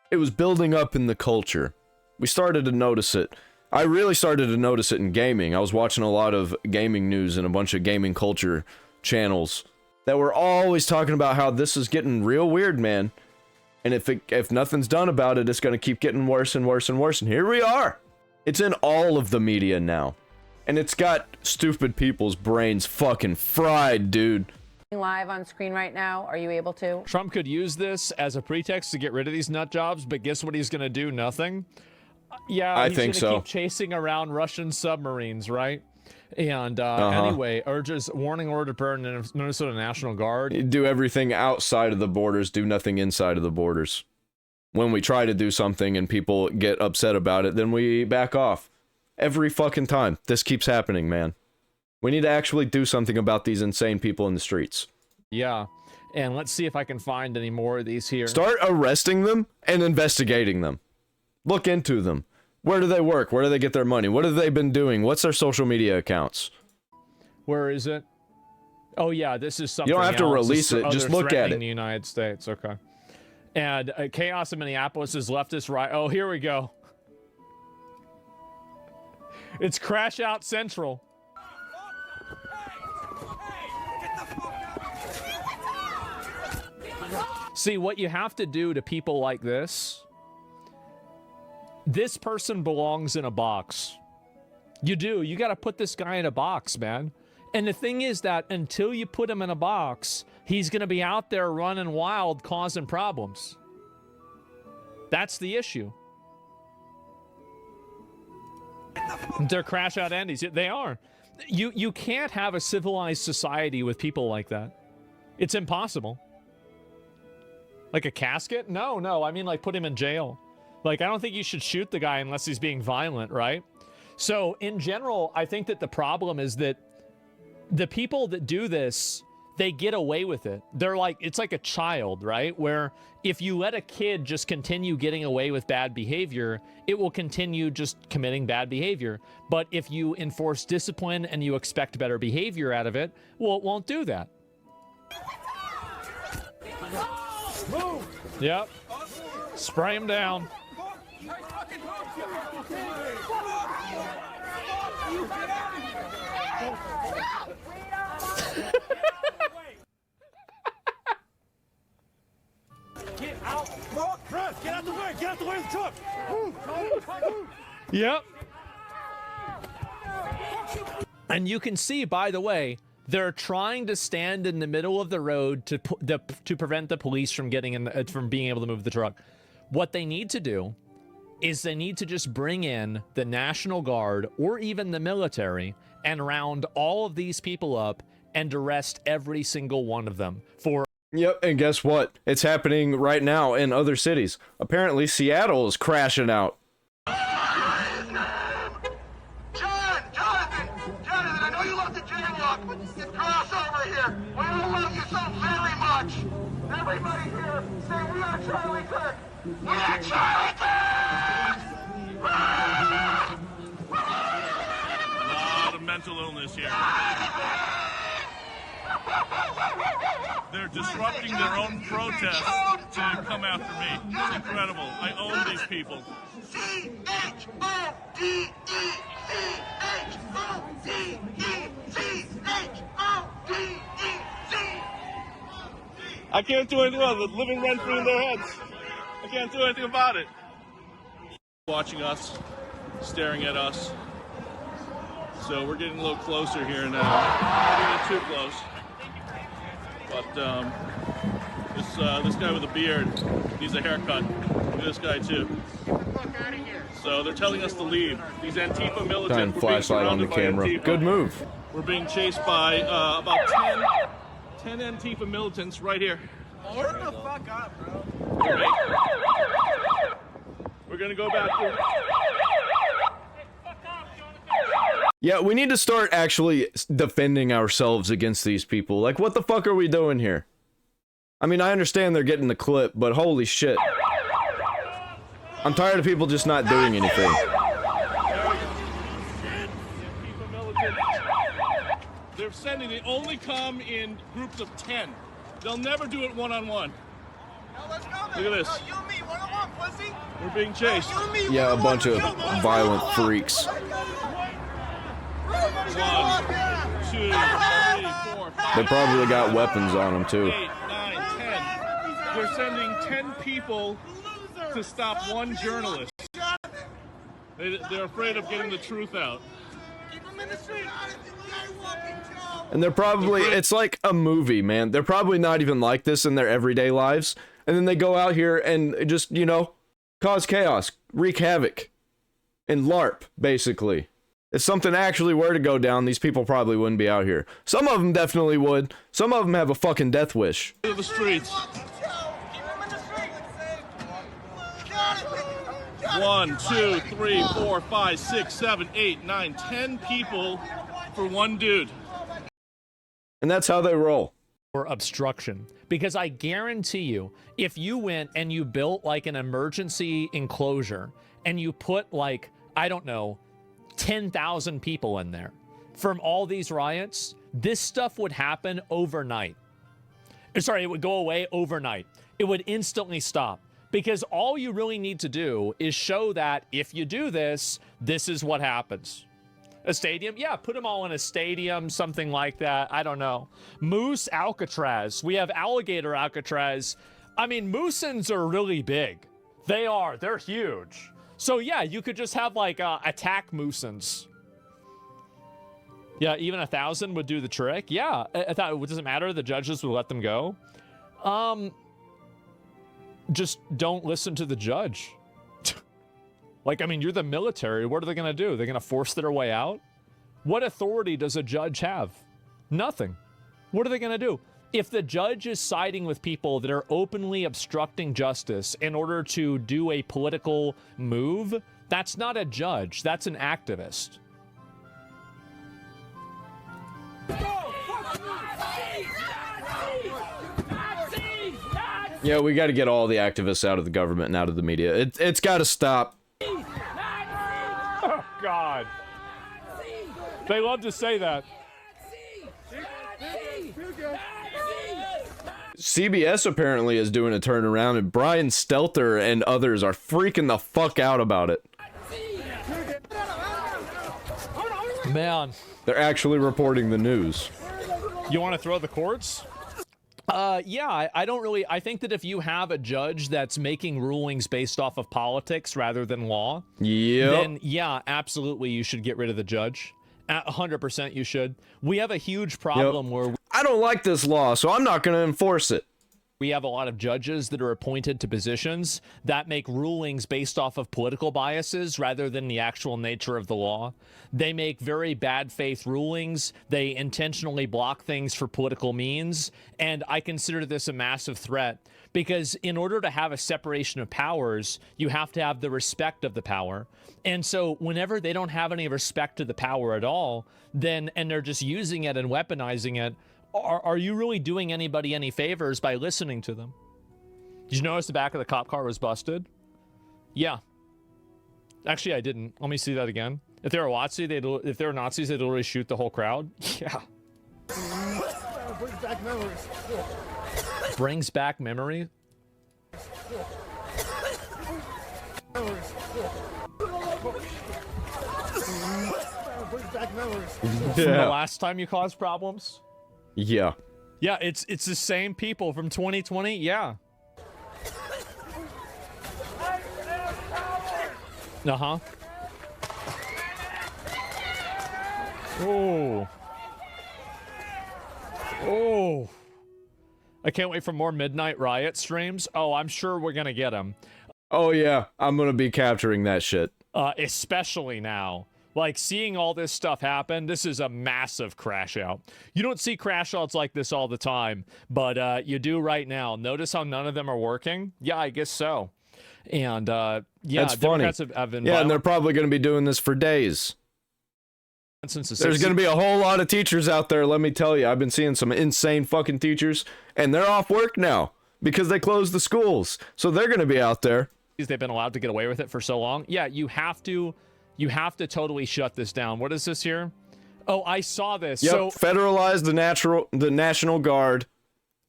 [SPEAKER 1] it was building up in the culture. We started to notice it. I really started to notice it in gaming. I was watching a lot of gaming news and a bunch of gaming culture channels that were always talking about how this is getting real weird, man. And if nothing's done about it, it's going to keep getting worse and worse and worse. And here we are. It's in all of the media now. And it's got stupid people's brains fucking fried, dude.
[SPEAKER 9] Live on screen right now. Are you able to?
[SPEAKER 2] Trump could use this as a pretext to get rid of these nut jobs, but guess what he's going to do? Nothing. Yeah,
[SPEAKER 1] he's going
[SPEAKER 2] to keep chasing around Russian submarines, right? And anyway, urges warning order to burn in Minnesota National Guard.
[SPEAKER 1] Do everything outside of the borders, do nothing inside of the borders. When we try to do something and people get upset about it, then we back off. Every fucking time. This keeps happening, man. We need to actually do something about these insane people in the streets.
[SPEAKER 2] Yeah, and let's see if I can find any more of these here.
[SPEAKER 1] Start arresting them and investigating them. Look into them. Where do they work? Where do they get their money? What have they been doing? What's their social media accounts?
[SPEAKER 2] Where is it? Oh yeah, this is something.
[SPEAKER 1] You don't have to release it. Just look at it.
[SPEAKER 2] The United States, okay. And chaos in Minneapolis is leftist right. Oh, here we go. It's Crash Out Central. See, what you have to do to people like this person belongs in a box. You do. You got to put this guy in a box, man. And the thing is that until you put him in a box, he's going to be out there running wild, causing problems. That's the issue. They're crash out Andes. They are. You can't have a civilized society with people like that. It's impossible. Like a casket? No. I mean, like, put him in jail. Like, I don't think you should shoot the guy unless he's being violent, right? So, in general, I think that the problem is that the people that do this, they get away with it. They're like, it's like a child, right? Where if you let a kid just continue getting away with bad behavior, it will continue just committing bad behavior. But if you enforce discipline and you expect better behavior out of it, well, it won't do that.
[SPEAKER 3] Move!
[SPEAKER 2] Yep. Spray him down.
[SPEAKER 3] Get out! Press! Get out the way! Get out the way of the truck! Move!
[SPEAKER 2] Yep. And you can see, by the way, they're trying to stand in the middle of the road to prevent the police from getting in from being able to move the truck. What they need to do is they need to just bring in the National Guard or even the military and round all of these people up and arrest every single one of them for.
[SPEAKER 1] Yep, and guess what? It's happening right now in other cities. Apparently, Seattle is crashing out.
[SPEAKER 14] Jonathan, I know you love the jaywalk, but you cross over here. We all love you so very much. Everybody here, say we are Charlie Kirk. We are Charlie Kirk!
[SPEAKER 15] A lot of mental illness here. They're disrupting their own protest to come after me. It's incredible. I own these people. I can't do anything about it. Living rent free in their heads. I can't do anything about it. Watching us, staring at us. So we're getting a little closer here now. We're getting too close. but this guy with a beard needs a haircut. Look at this guy too. So they're telling us to leave. These Antifa militants.
[SPEAKER 1] Shine flashlight on the camera. Good move.
[SPEAKER 15] We're being chased by about 10 Antifa militants right here.
[SPEAKER 14] Hurry the fuck up, bro.
[SPEAKER 15] We're gonna go back to.
[SPEAKER 1] Yeah, we need to start actually defending ourselves against these people. Like, what the fuck are we doing here? I mean, I understand they're getting the clip, but holy shit. I'm tired of people just not doing anything.
[SPEAKER 15] They're sending, they only come in groups of 10. They'll never do it one-on-one. Look at this.
[SPEAKER 14] You and me, one-on-one, pussy.
[SPEAKER 15] We're being chased.
[SPEAKER 1] Yeah, a bunch of violent freaks.
[SPEAKER 15] 1, 2, 3, 4, 5.
[SPEAKER 1] They probably got weapons on them too.
[SPEAKER 15] 8, 9, 10. They're sending 10 people to stop one journalist. They're afraid of getting the truth out.
[SPEAKER 1] And they're probably, it's like a movie, man. They're probably not even like this in their everyday lives. And then they go out here and just, you know, cause chaos, wreak havoc, and LARP, basically. If something actually were to go down, these people probably wouldn't be out here. Some of them definitely would. Some of them have a fucking death wish.
[SPEAKER 15] To the streets. 1, 2, 3, 4, 5, 6, 7, 8, 9, 10 people for one dude.
[SPEAKER 1] And that's how they roll.
[SPEAKER 2] Or obstruction. Because I guarantee you, if you went and you built like an emergency enclosure and you put like, I don't know, 10,000 people in there from all these riots, this stuff would happen overnight. Sorry, it would go away overnight. It would instantly stop. Because all you really need to do is show that if you do this, this is what happens. A stadium? Yeah, put them all in a stadium, something like that. I don't know. Moose Alcatraz. We have alligator Alcatraz. I mean, moosins are really big. They are. They're huge. So yeah, you could just have like attack moosins. Yeah, even 1,000 would do the trick. Yeah, I thought it doesn't matter. The judges would let them go. Just don't listen to the judge. Like, I mean, you're the military. What are they going to do? They're going to force their way out? What authority does a judge have? Nothing. What are they going to do? If the judge is siding with people that are openly obstructing justice in order to do a political move, that's not a judge. That's an activist.
[SPEAKER 1] Yeah, we got to get all the activists out of the government and out of the media. It's got to stop.
[SPEAKER 2] Oh, God. They love to say that.
[SPEAKER 1] CBS apparently is doing a turnaround, and Brian Stelter and others are freaking the fuck out about it.
[SPEAKER 2] Man.
[SPEAKER 1] They're actually reporting the news.
[SPEAKER 2] You want to throw the courts? Yeah, I think that if you have a judge that's making rulings based off of politics rather than law, then yeah, absolutely you should get rid of the judge. 100% you should. We have a huge problem where
[SPEAKER 1] I don't like this law, so I'm not going to enforce it.
[SPEAKER 2] We have a lot of judges that are appointed to positions that make rulings based off of political biases rather than the actual nature of the law. They make very bad faith rulings. They intentionally block things for political means. And I consider this a massive threat because in order to have a separation of powers, you have to have the respect of the power. And so whenever they don't have any respect to the power at all, then, and they're just using it and weaponizing it, are you really doing anybody any favors by listening to them? Did you notice the back of the cop car was busted? Yeah. Actually, I didn't. Let me see that again. If they were Nazis, they'd literally shoot the whole crowd. Yeah.
[SPEAKER 14] Brings back memories.
[SPEAKER 2] Brings back memory?
[SPEAKER 14] Brings back memories.
[SPEAKER 2] From the last time you caused problems?
[SPEAKER 1] Yeah.
[SPEAKER 2] Yeah, it's the same people from 2020. Yeah. Uh-huh. Oh. Oh. I can't wait for more Midnight Riot streams. Oh, I'm sure we're going to get them.
[SPEAKER 1] Oh, yeah. I'm going to be capturing that shit.
[SPEAKER 2] Especially now. Like, seeing all this stuff happen, this is a massive crash out. You don't see crash outs like this all the time, but you do right now. Notice how none of them are working? Yeah, I guess so. And, yeah,
[SPEAKER 1] that's funny.
[SPEAKER 2] Have been
[SPEAKER 1] yeah, and they're probably going to be doing this for days. There's going to be a whole lot of teachers out there, let me tell you. I've been seeing some insane fucking teachers, and they're off work now because they closed the schools. So they're going to be out there.
[SPEAKER 2] They've been allowed to get away with it for so long. Yeah, you have to totally shut this down. What is this here? Oh, I saw this.
[SPEAKER 1] Yep,
[SPEAKER 2] so
[SPEAKER 1] federalize the National Guard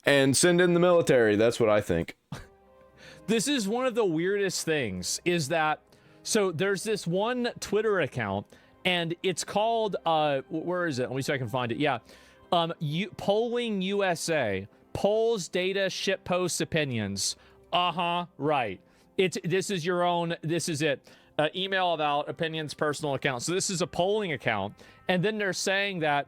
[SPEAKER 1] and send in the military. That's what I think.
[SPEAKER 2] This is one of the weirdest things is that, so there's this one Twitter account and it's called, where is it? Let me see if I can find it. Yeah. Polling USA, polls, data, shit posts, opinions. Right. This is it. Email about opinions, personal account. So this is a polling account. And then they're saying that,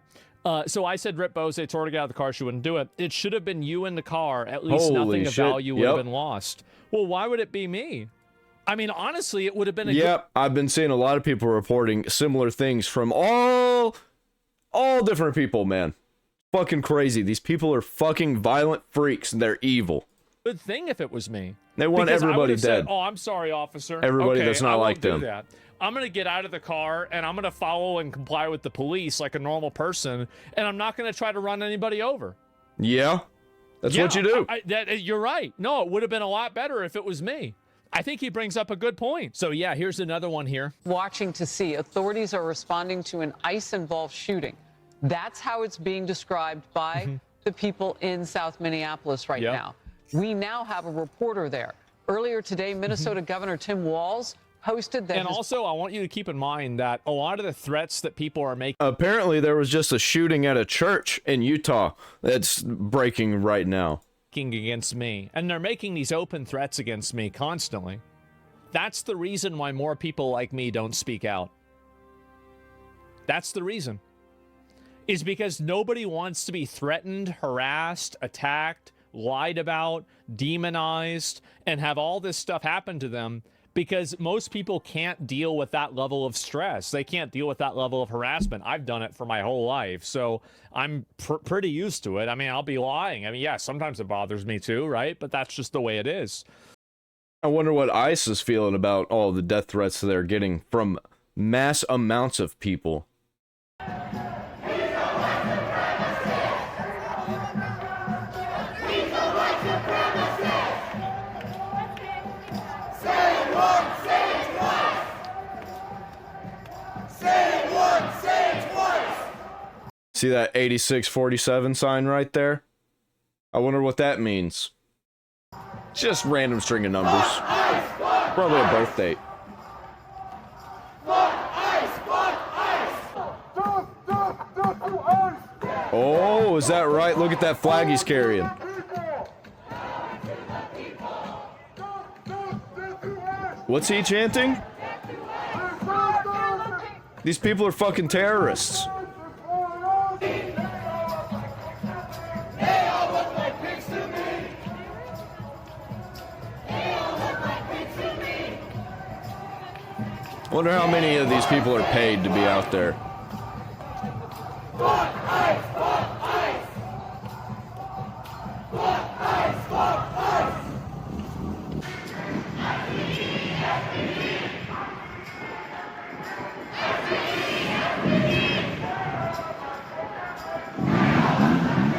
[SPEAKER 2] so I said, Rip Bose, told her to get out of the car. She wouldn't do it. It should have been you in the car. At least nothing of value would have been lost. Well, why would it be me? I mean, honestly, it would have been
[SPEAKER 1] I've been seeing a lot of people reporting similar things from all different people, man. Fucking crazy. These people are fucking violent freaks and they're evil.
[SPEAKER 2] Good thing if it was me.
[SPEAKER 1] They want everybody dead.
[SPEAKER 2] Said, oh, I'm sorry, officer.
[SPEAKER 1] Everybody
[SPEAKER 2] okay,
[SPEAKER 1] that's not like them.
[SPEAKER 2] Do that. I'm going to get out of the car and I'm going to follow and comply with the police like a normal person. And I'm not going to try to run anybody over.
[SPEAKER 1] Yeah. That's what you do.
[SPEAKER 2] You're right. No, it would have been a lot better if it was me. I think he brings up a good point. So, yeah, here's another one here.
[SPEAKER 16] Watching to see authorities are responding to an ICE-involved shooting. That's how it's being described by the people in South Minneapolis right now. We now have a reporter there. Earlier today, Minnesota Governor Tim Walz posted that.
[SPEAKER 2] And also, I want you to keep in mind that a lot of the threats that people are making.
[SPEAKER 1] Apparently, there was just a shooting at a church in Utah that's breaking right now.
[SPEAKER 2] Against me, and they're making these open threats against me constantly. That's the reason why more people like me don't speak out. That's the reason. Is because nobody wants to be threatened, harassed, attacked, lied about, demonized, and have all this stuff happen to them, because most people can't deal with that level of stress. They can't deal with that level of harassment. I've done it for my whole life, so I'm pretty used to it. I mean, I'll be lying. I mean, yeah, sometimes it bothers me too, right? But that's just the way it is.
[SPEAKER 1] I wonder what ICE is feeling about all the death threats they're getting from mass amounts of people. See that 8647 sign right there? I wonder what that means. It's just random string of numbers. Probably a birth date. Oh, is that right? Look at that flag he's carrying. What's he chanting? These people are fucking terrorists. I wonder how many of these people are paid to be out there.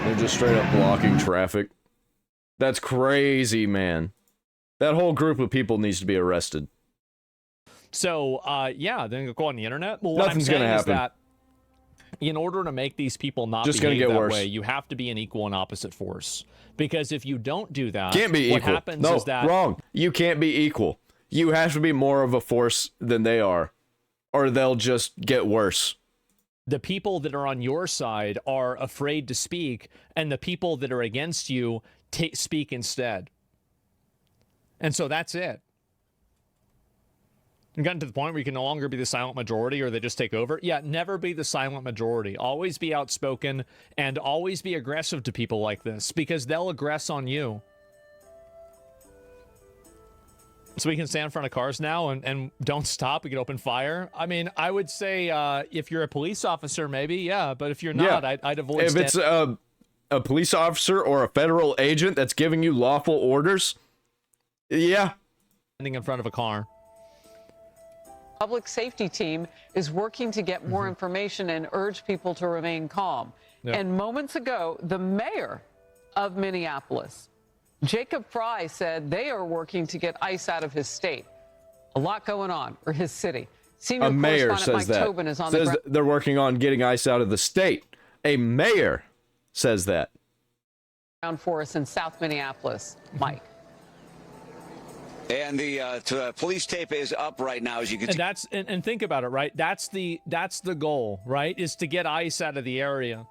[SPEAKER 1] They're just straight up blocking traffic. That's crazy, man. That whole group of people needs to be arrested.
[SPEAKER 2] So, yeah, then go on the internet. Well,
[SPEAKER 1] Nothing's going to happen.
[SPEAKER 2] Is that in order to make these people not
[SPEAKER 1] just
[SPEAKER 2] behave
[SPEAKER 1] get
[SPEAKER 2] that
[SPEAKER 1] worse.
[SPEAKER 2] way, you have to be an equal and opposite force. Because if you don't do that,
[SPEAKER 1] can't be
[SPEAKER 2] what
[SPEAKER 1] equal.
[SPEAKER 2] happens
[SPEAKER 1] No,
[SPEAKER 2] is that...
[SPEAKER 1] wrong. You can't be equal. You have to be more of a force than they are, or they'll just get worse.
[SPEAKER 2] The people that are on your side are afraid to speak, and the people that are against you speak instead. And so that's it. You've gotten to the point where you can no longer be the silent majority or they just take over. Yeah, never be the silent majority. Always be outspoken and always be aggressive to people like this because they'll aggress on you. So we can stand in front of cars now and don't stop. We can open fire. I mean, I would say if you're a police officer, maybe, yeah. But if you're not, I'd avoid.
[SPEAKER 1] If it's a police officer or a federal agent that's giving you lawful orders, yeah.
[SPEAKER 2] Standing in front of a car.
[SPEAKER 16] Public safety team is working to get more information and urge people to remain calm.
[SPEAKER 2] Yep.
[SPEAKER 16] And moments ago, the mayor of Minneapolis, Jacob Fry, said they are working to get ICE out of his state. A lot going on, or his city. Senior
[SPEAKER 1] A mayor
[SPEAKER 16] correspondent
[SPEAKER 1] says
[SPEAKER 16] Mike
[SPEAKER 1] that.
[SPEAKER 16] Tobin is on the
[SPEAKER 1] Says
[SPEAKER 16] ground.
[SPEAKER 1] they're working on getting ICE out of the state. A mayor says that.
[SPEAKER 16] For us in South Minneapolis, Mike.
[SPEAKER 17] And the police tape is up right now, as you can see.
[SPEAKER 2] And think about it, right? That's the goal, right? Is to get ICE out of the area.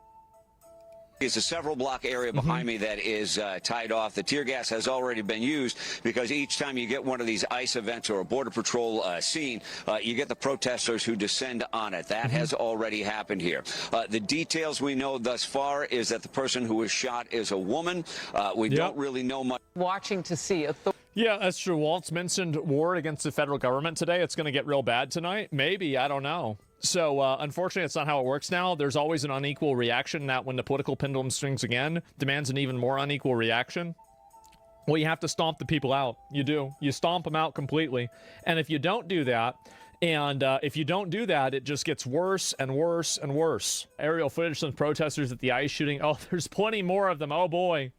[SPEAKER 17] It's a several block area behind me that is tied off. The tear gas has already been used because each time you get one of these ICE events or a Border Patrol scene, you get the protesters who descend on it. That has already happened here. The details we know thus far is that the person who was shot is a woman. We don't really know much.
[SPEAKER 16] Watching to see
[SPEAKER 2] Yeah, that's true. Waltz mentioned war against the federal government today. It's going to get real bad tonight. Maybe. I don't know. So, unfortunately, it's not how it works now. There's always an unequal reaction that when the political pendulum swings again, demands an even more unequal reaction. Well, you have to stomp the people out. You do. You stomp them out completely. And if you don't do that, it just gets worse and worse and worse. Aerial footage from protesters at the ICE shooting. Oh, there's plenty more of them. Oh, boy.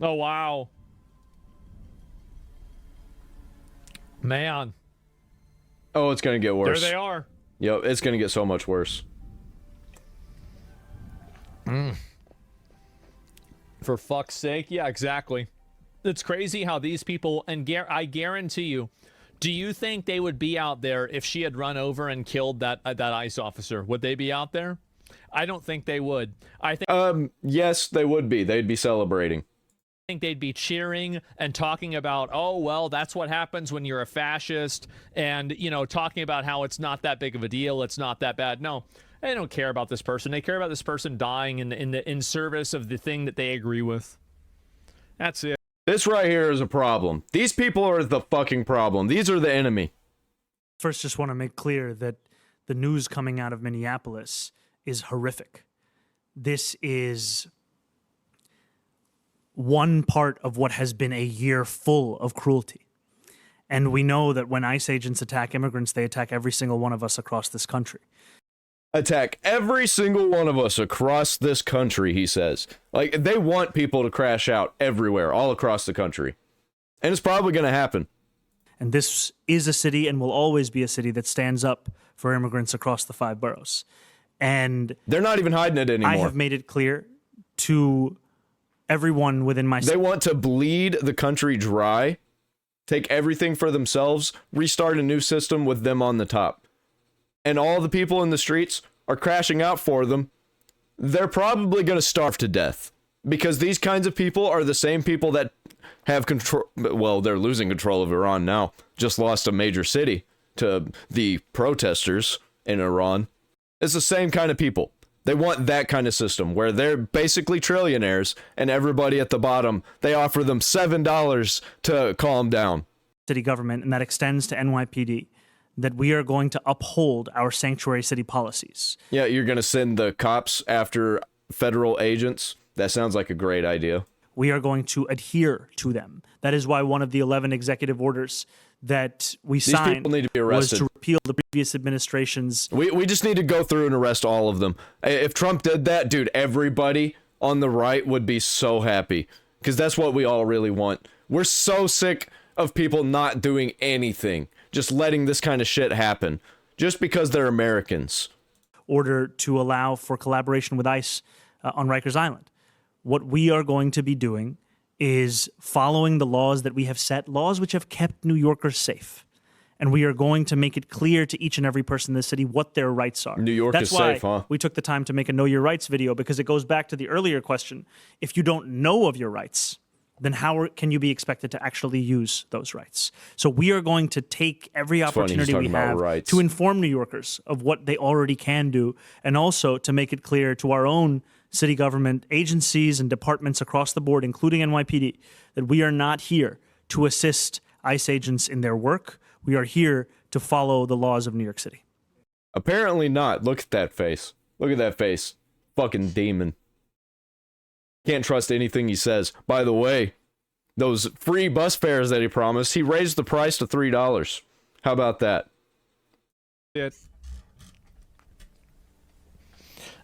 [SPEAKER 2] Oh, wow. Man.
[SPEAKER 1] Oh, it's going to get worse.
[SPEAKER 2] There they are.
[SPEAKER 1] Yep, it's going to get so much worse.
[SPEAKER 2] For fuck's sake. Yeah, exactly. It's crazy how these people, and I guarantee you, do you think they would be out there if she had run over and killed that ICE officer? Would they be out there? I don't think they would. I think
[SPEAKER 1] yes, they would be. They'd be celebrating.
[SPEAKER 2] I think they'd be cheering and talking about, oh, well, that's what happens when you're a fascist, and, you know, talking about how it's not that big of a deal, it's not that bad. No, they don't care about this person. They care about this person dying in service of the thing that they agree with. That's it.
[SPEAKER 1] This right here is a problem. These people are the fucking problem. These are the enemy.
[SPEAKER 18] First, just want to make clear that the news coming out of Minneapolis is horrific. This is one part of what has been a year full of cruelty. And we know that when ICE agents attack immigrants, they attack every single one of us across this country.
[SPEAKER 1] Attack every single one of us across this country, he says. Like, they want people to crash out everywhere, all across the country. And it's probably going to happen.
[SPEAKER 18] And this is a city and will always be a city that stands up for immigrants across the 5 boroughs. And
[SPEAKER 1] they're not even hiding it anymore.
[SPEAKER 18] I have made it clear to everyone within my...
[SPEAKER 1] They want to bleed the country dry, take everything for themselves, restart a new system with them on the top. And all the people in the streets are crashing out for them. They're probably going to starve to death. Because these kinds of people are the same people that have control... Well, they're losing control of Iran now. Just lost a major city to the protesters in Iran. It's the same kind of people. They want that kind of system where they're basically trillionaires and everybody at the bottom, they offer them $7 to calm down.
[SPEAKER 18] City government, and that extends to NYPD, that we are going to uphold our sanctuary city policies.
[SPEAKER 1] Yeah, you're going to send the cops after federal agents? That sounds like a great idea.
[SPEAKER 18] We are going to adhere to them. That is why one of the 11 executive orders that we signed
[SPEAKER 1] people need to be arrested.
[SPEAKER 18] Was to repeal the previous administration's...
[SPEAKER 1] We just need to go through and arrest all of them. If Trump did that, dude, everybody on the right would be so happy. Because that's what we all really want. We're so sick of people not doing anything. Just letting this kind of shit happen. Just because they're Americans.
[SPEAKER 18] Order to allow for collaboration with ICE on Rikers Island. What we are going to be doing is following the laws that we have set, laws which have kept New Yorkers safe. And we are going to make it clear to each and every person in the city what their rights are.
[SPEAKER 1] New York is safe, huh?
[SPEAKER 18] We took the time to make a Know Your Rights video, because it goes back to the earlier question. If you don't know of your rights, then how can you be expected to actually use those rights? So we are going to take every opportunity we have to inform New Yorkers of what they already can do, and also to make it clear to our own city government agencies and departments across the board, including NYPD, that we are not here to assist ICE agents in their work. We are here to follow the laws of New York City.
[SPEAKER 1] Apparently not. Look at that face. Look at that face. Fucking demon. Can't trust anything he says. By the way, those free bus fares that he promised, he raised the price to $3. How about that?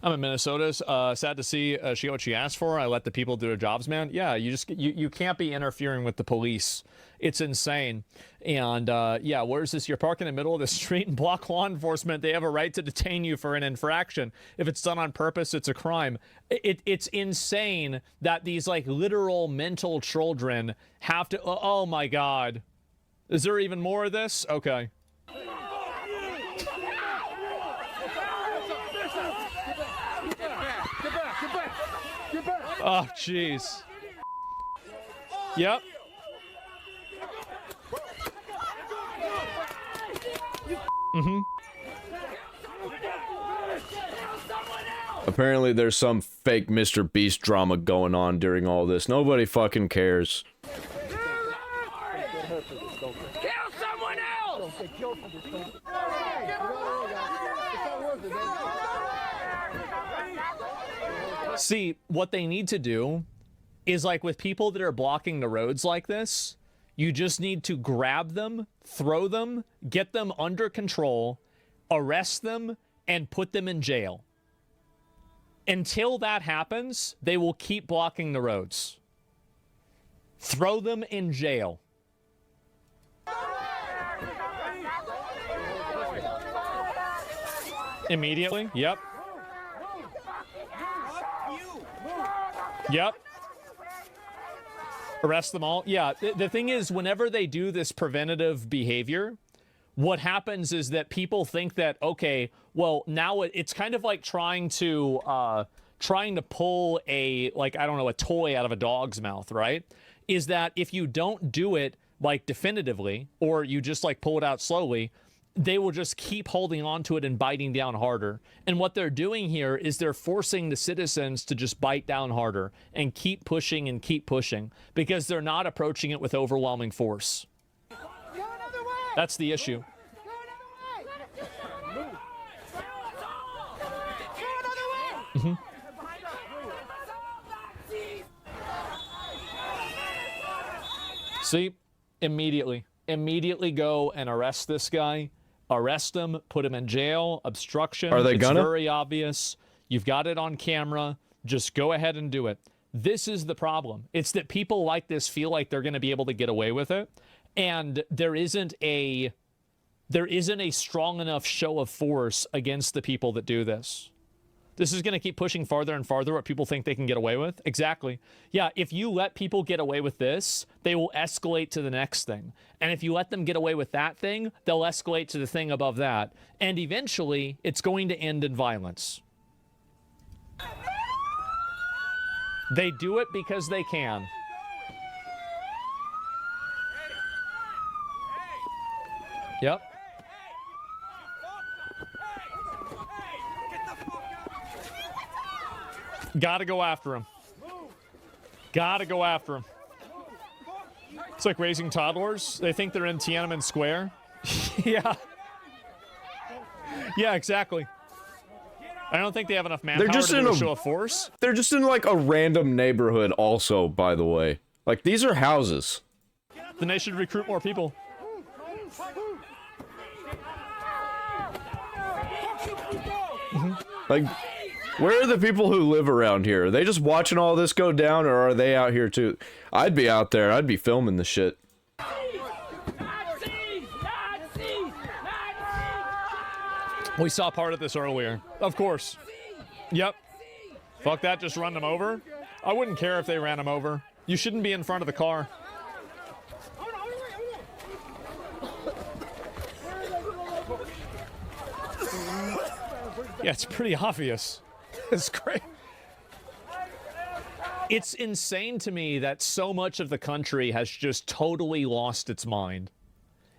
[SPEAKER 2] I'm in Minnesota. Sad to see she got what she asked for. I let the people do their jobs, man. Yeah, you can't be interfering with the police. It's insane. And yeah, where's this? You're parking in the middle of the street and block law enforcement. They have a right to detain you for an infraction. If it's done on purpose, it's a crime. It's insane that these like literal mental children have to. Oh my God. Is there even more of this? Okay. Oh, jeez. Yep. Mm-hmm.
[SPEAKER 1] Apparently there's some fake Mr. Beast drama going on during all this. Nobody fucking cares.
[SPEAKER 14] Kill someone else!
[SPEAKER 2] See, what they need to do is, like, with people that are blocking the roads like this, you just need to grab them, throw them, get them under control, arrest them, and put them in jail. Until that happens, they will keep blocking the roads. Throw them in jail. Immediately? Yep. Yep. Arrest them all. Yeah, the thing is, whenever they do this preventative behavior, what happens is that people think that, okay, well, now it's kind of like trying to pull a, like, I don't know, a toy out of a dog's mouth, right? Is that if you don't do it, like, definitively, or you just, like, pull it out slowly, they will just keep holding on to it and biting down harder. And what they're doing here is they're forcing the citizens to just bite down harder and keep pushing because they're not approaching it with overwhelming force. That's the issue. Mm-hmm. See, immediately go and arrest this guy. Arrest him, put him in jail, obstruction.
[SPEAKER 1] Are they gonna?
[SPEAKER 2] It's very obvious. You've got it on camera. Just go ahead and do it. This is the problem. It's that people like this feel like they're going to be able to get away with it, and there isn't a strong enough show of force against the people that do this. This is going to keep pushing farther and farther what people think they can get away with. Exactly. Yeah, if you let people get away with this, they will escalate to the next thing. And if you let them get away with that thing, they'll escalate to the thing above that. And eventually, it's going to end in violence. They do it because they can. Yep. Gotta go after him. Gotta go after him. It's like raising toddlers. They think they're in Tiananmen Square. Yeah. Yeah, exactly. I don't think they have enough manpower to do a show of force.
[SPEAKER 1] They're just in like a random neighborhood also, by the way. Like, these are houses.
[SPEAKER 2] Then they should recruit more people.
[SPEAKER 1] Like, where are the people who live around here? Are they just watching all this go down, or are they out here too? I'd be out there. I'd be filming the shit.
[SPEAKER 2] We saw part of this earlier. Of course. Yep. Fuck that, just run them over. I wouldn't care if they ran them over. You shouldn't be in front of the car. Yeah, it's pretty obvious. It's great. It's insane to me that so much of the country has just totally lost its mind.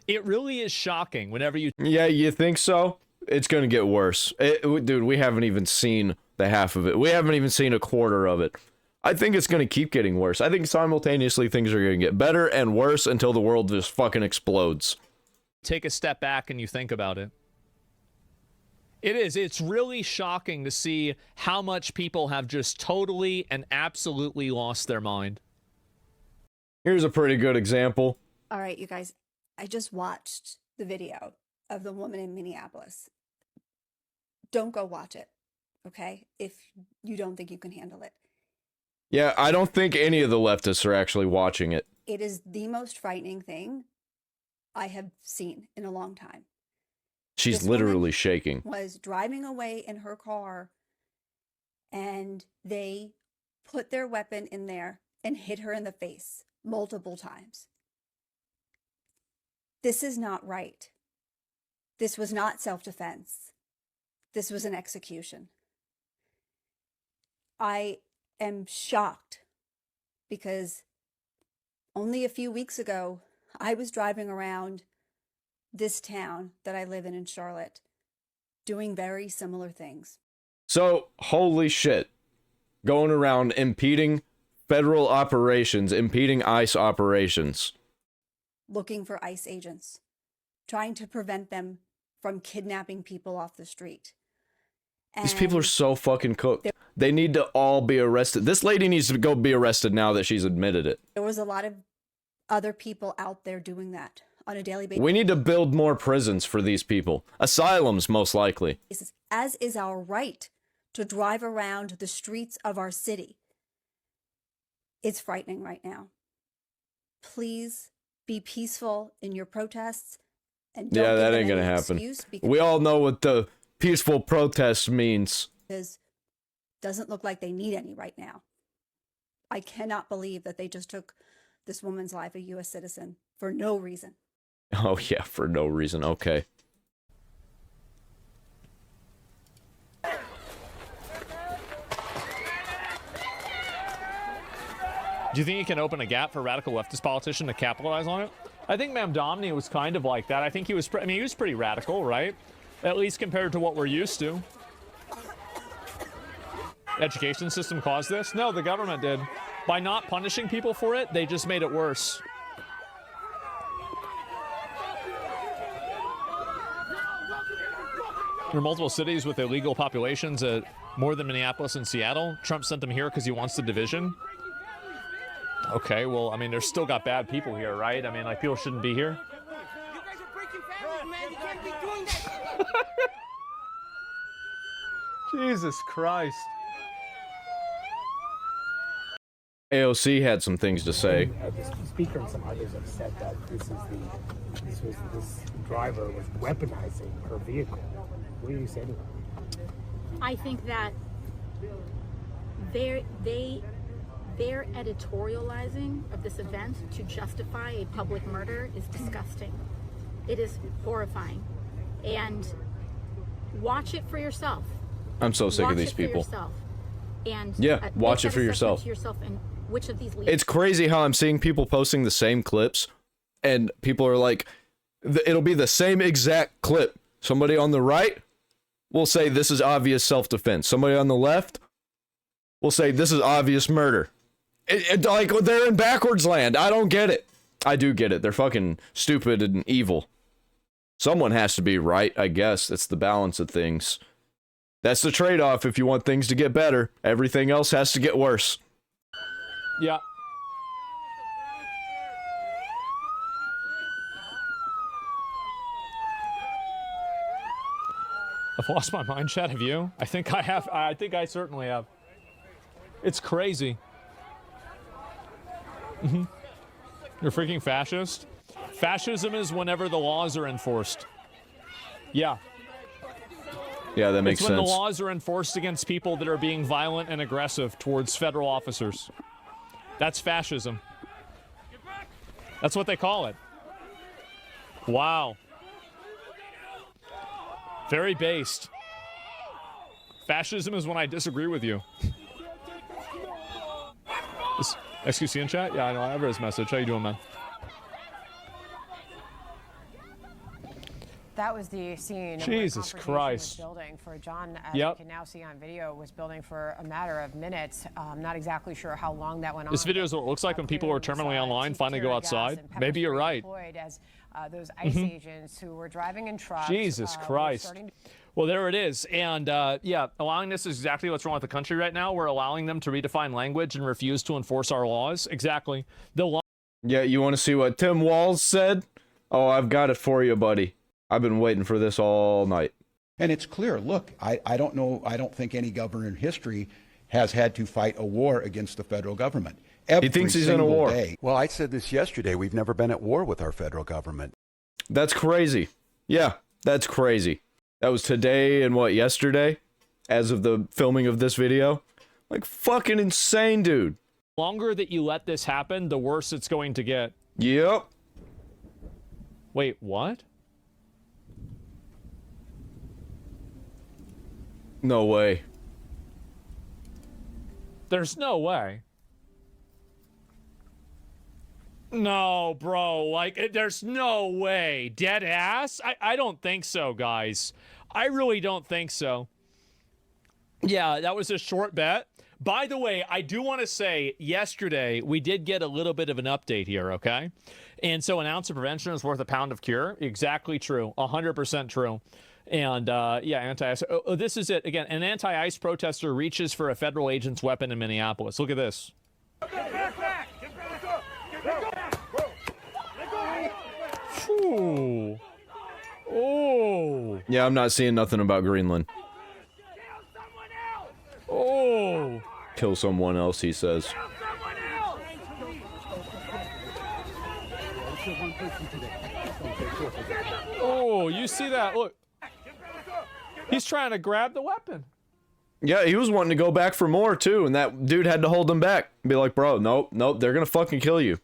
[SPEAKER 2] It really is shocking whenever you...
[SPEAKER 1] Yeah, you think so? It's gonna get worse. Dude, we haven't even seen the half of it. We haven't even seen a quarter of it. I think it's gonna keep getting worse. I think simultaneously things are gonna get better and worse until the world just fucking explodes.
[SPEAKER 2] Take a step back and you think about it. It's really shocking to see how much people have just totally and absolutely lost their mind.
[SPEAKER 1] Here's a pretty good example.
[SPEAKER 19] All right, you guys, I just watched the video of the woman in Minneapolis. Don't go watch it, okay? If you don't think you can handle it.
[SPEAKER 1] Yeah, I don't think any of the leftists are actually watching it.
[SPEAKER 19] It is the most frightening thing I have seen in a long time.
[SPEAKER 1] She's
[SPEAKER 19] This
[SPEAKER 1] literally
[SPEAKER 19] woman
[SPEAKER 1] shaking.
[SPEAKER 19] was driving away in her car, and they put their weapon in there and hit her in the face multiple times. This is not right. This was not self-defense. This was an execution. I am shocked because only a few weeks ago, I was driving around this town that I live in Charlotte, doing very similar things.
[SPEAKER 1] So, holy shit. Going around impeding federal operations, impeding ICE operations.
[SPEAKER 19] Looking for ICE agents, trying to prevent them from kidnapping people off the street.
[SPEAKER 1] These people are so fucking cooked. They need to all be arrested. This lady needs to go be arrested now that she's admitted it.
[SPEAKER 19] There was a lot of other people out there doing that on a daily basis.
[SPEAKER 1] We need to build more prisons for these people. Asylums, most likely.
[SPEAKER 19] As is our right to drive around the streets of our city. It's frightening right now. Please be peaceful in your protests. And don't
[SPEAKER 1] Yeah, that
[SPEAKER 19] give
[SPEAKER 1] ain't
[SPEAKER 19] them
[SPEAKER 1] gonna
[SPEAKER 19] any
[SPEAKER 1] happen.
[SPEAKER 19] excuse, because
[SPEAKER 1] We all know what the peaceful protest means.
[SPEAKER 19] it doesn't look like they need any right now. I cannot believe that they just took this woman's life, a U.S. citizen, for no reason.
[SPEAKER 1] Oh yeah, for no reason. Okay.
[SPEAKER 2] Do you think you can open a gap for a radical leftist politician to capitalize on it? I think Mamdani was kind of like that. I think he was, he was pretty radical, right? At least compared to what we're used to. Education system caused this? No, the government did. By not punishing people for it, they just made it worse. There are multiple cities with illegal populations, more than Minneapolis and Seattle. Trump sent them here because he wants the division. Okay, well, I mean, there's still got bad people here, right? I mean, like, people shouldn't be here.
[SPEAKER 14] You guys are breaking families, man. You can't be doing that.
[SPEAKER 2] Jesus Christ.
[SPEAKER 1] AOC had some things to say.
[SPEAKER 20] The speaker and some others have said that this driver was weaponizing her vehicle. What do you say to that?
[SPEAKER 21] I think that they're editorializing of this event to justify a public murder is disgusting. It is horrifying. And watch it for yourself.
[SPEAKER 1] I'm so sick of these people.
[SPEAKER 21] Watch it for yourself. And
[SPEAKER 1] yeah, watch it for yourself.
[SPEAKER 21] And which of these leaders.
[SPEAKER 1] It's crazy how I'm seeing people posting the same clips, and people are like, it'll be the same exact clip. Somebody on the right will say this is obvious self-defense. Somebody on the left will say this is obvious murder. Like, they're in backwards land. I don't get it. I do get it. They're fucking stupid and evil. Someone has to be right, I guess. It's the balance of things. That's the trade-off if you want things to get better. Everything else has to get worse.
[SPEAKER 2] Yeah. I've lost my mind, Chad. Have you? I think I have. I think I certainly have. It's crazy. You're freaking fascist? Fascism is whenever the laws are enforced. Yeah.
[SPEAKER 1] Yeah, that makes
[SPEAKER 2] sense.
[SPEAKER 1] sense.
[SPEAKER 2] It's when the laws are enforced against people that are being violent and aggressive towards federal officers. That's fascism. That's what they call it. Wow. Very based. Fascism is when I disagree with you. XQC in chat? Yeah, I know. I have his message. How you doing, man?
[SPEAKER 4] That was the scene.
[SPEAKER 2] Jesus Christ.
[SPEAKER 4] Building for John, as you can now see on video, was building for a matter of minutes. Not exactly sure how long that went on.
[SPEAKER 2] This video is what it looks like when people are terminally online, finally go outside. Maybe you're right.
[SPEAKER 4] As those ICE agents who were driving in trucks.
[SPEAKER 2] Jesus Christ. Well, there it is. And yeah, allowing this is exactly what's wrong with the country right now. We're allowing them to redefine language and refuse to enforce our laws. Exactly.
[SPEAKER 1] Yeah, you want to see what Tim Walz said? Oh, I've got it for you, buddy. I've been waiting for this all night.
[SPEAKER 22] And it's clear, look, I don't know, I don't think any governor in history has had to fight a war against the federal government.
[SPEAKER 1] He thinks he's in a war.
[SPEAKER 22] Day.
[SPEAKER 23] Well, I said this yesterday. We've never been at war with our federal government.
[SPEAKER 1] That's crazy. Yeah, that's crazy. That was today and what, yesterday? As of the filming of this video? Like, fucking insane, dude.
[SPEAKER 2] The longer that you let this happen, the worse it's going to get.
[SPEAKER 1] Yep.
[SPEAKER 2] Wait, what?
[SPEAKER 1] No way.
[SPEAKER 2] There's no way. No, bro. Like, there's no way. Dead ass? I don't think so, guys. I really don't think so. Yeah, that was a short bet. By the way, I do want to say, yesterday, we did get a little bit of an update here, okay? And so an ounce of prevention is worth a pound of cure. Exactly true. 100% true. And, yeah, anti-ICE. Oh, this is it. Again, an anti-ICE protester reaches for a federal agent's weapon in Minneapolis. Look at this. Ooh. Oh.
[SPEAKER 1] Yeah, I'm not seeing nothing about Greenland.
[SPEAKER 2] Oh.
[SPEAKER 1] Kill someone else, he says.
[SPEAKER 2] Oh, you see that? Look. He's trying to grab the weapon.
[SPEAKER 1] Yeah, he was wanting to go back for more, too, and that dude had to hold him back. Be like, bro, nope, they're gonna fucking kill you.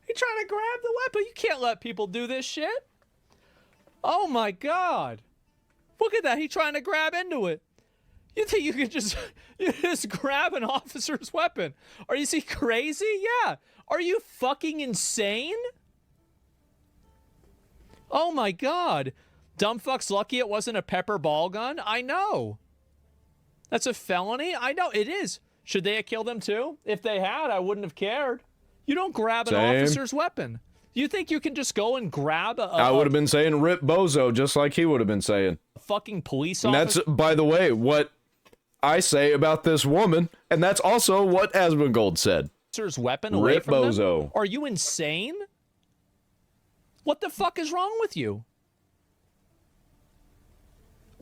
[SPEAKER 2] He's trying to grab the weapon. You can't let people do this shit. Oh, my God. Look at that. He's trying to grab into it. You think you could just grab an officer's weapon? Are you crazy? Yeah. Are you fucking insane? Oh, my God. Dumb fuck's lucky it wasn't a pepper ball gun. I know. That's a felony. I know it is. Should they have killed him too? If they had, I wouldn't have cared. You don't grab an officer's weapon. You think you can just go and grab
[SPEAKER 1] I would have been saying rip bozo, just like he would have been saying.
[SPEAKER 2] A fucking police
[SPEAKER 1] officer. And
[SPEAKER 2] officer?
[SPEAKER 1] that's, by the way, what I say about this woman, and that's also what Asmongold said.
[SPEAKER 2] Officer's weapon away
[SPEAKER 1] rip
[SPEAKER 2] from
[SPEAKER 1] bozo.
[SPEAKER 2] Them? Are you insane? What the fuck is wrong with you?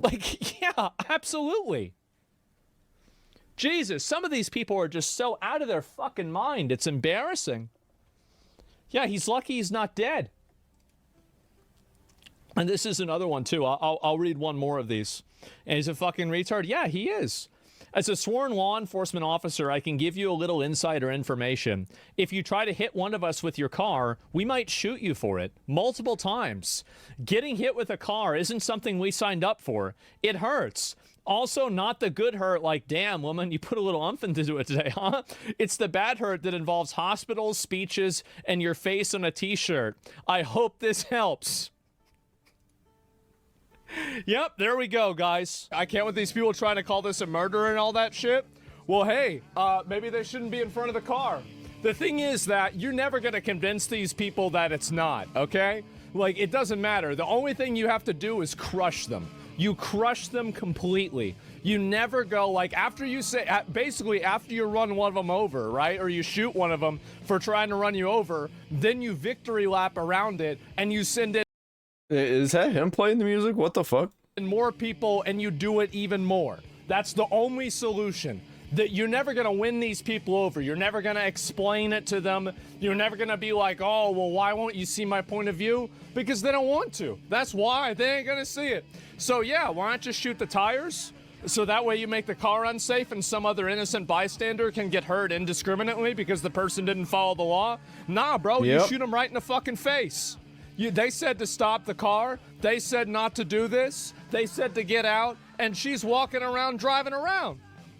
[SPEAKER 2] Like, yeah, absolutely. Jesus, some of these people are just so out of their fucking mind. It's embarrassing. Yeah, he's lucky he's not dead. And this is another one, too. I'll read one more of these. And he's a fucking retard? Yeah, he is. As a sworn law enforcement officer, I can give you a little insider information. If you try to hit one of us with your car, we might shoot you for it multiple times. Getting hit with a car isn't something we signed up for. It hurts. Also, not the good hurt like, damn, woman, you put a little umph into it today, huh? It's the bad hurt that involves hospitals, speeches, and your face on a t-shirt. I hope this helps. Yep, there we go, guys. I can't with these people trying to call this a murder and all that shit. Well, hey, maybe they shouldn't be in front of the car. The thing is that you're never going to convince these people that it's not, okay? Like, it doesn't matter. The only thing you have to do is crush them. You crush them completely. You never go, like, after you say, basically after you run one of them over, right? Or you shoot one of them for trying to run you over, then you victory lap around it and you send in.
[SPEAKER 1] Is that him playing the music? What the fuck?
[SPEAKER 2] And more people, and you do it even more. That's the only solution. That you're never going to win these people over. You're never going to explain it to them. You're never going to be like, oh, well, why won't you see my point of view? Because they don't want to. That's why. They ain't going to see it. So, yeah, why not just shoot the tires? So that way you make the car unsafe and some other innocent bystander can get hurt indiscriminately because the person didn't follow the law? Nah, bro, you shoot them right in the fucking face. They said to stop the car. They said not to do this. They said to get out. And she's walking around, driving around.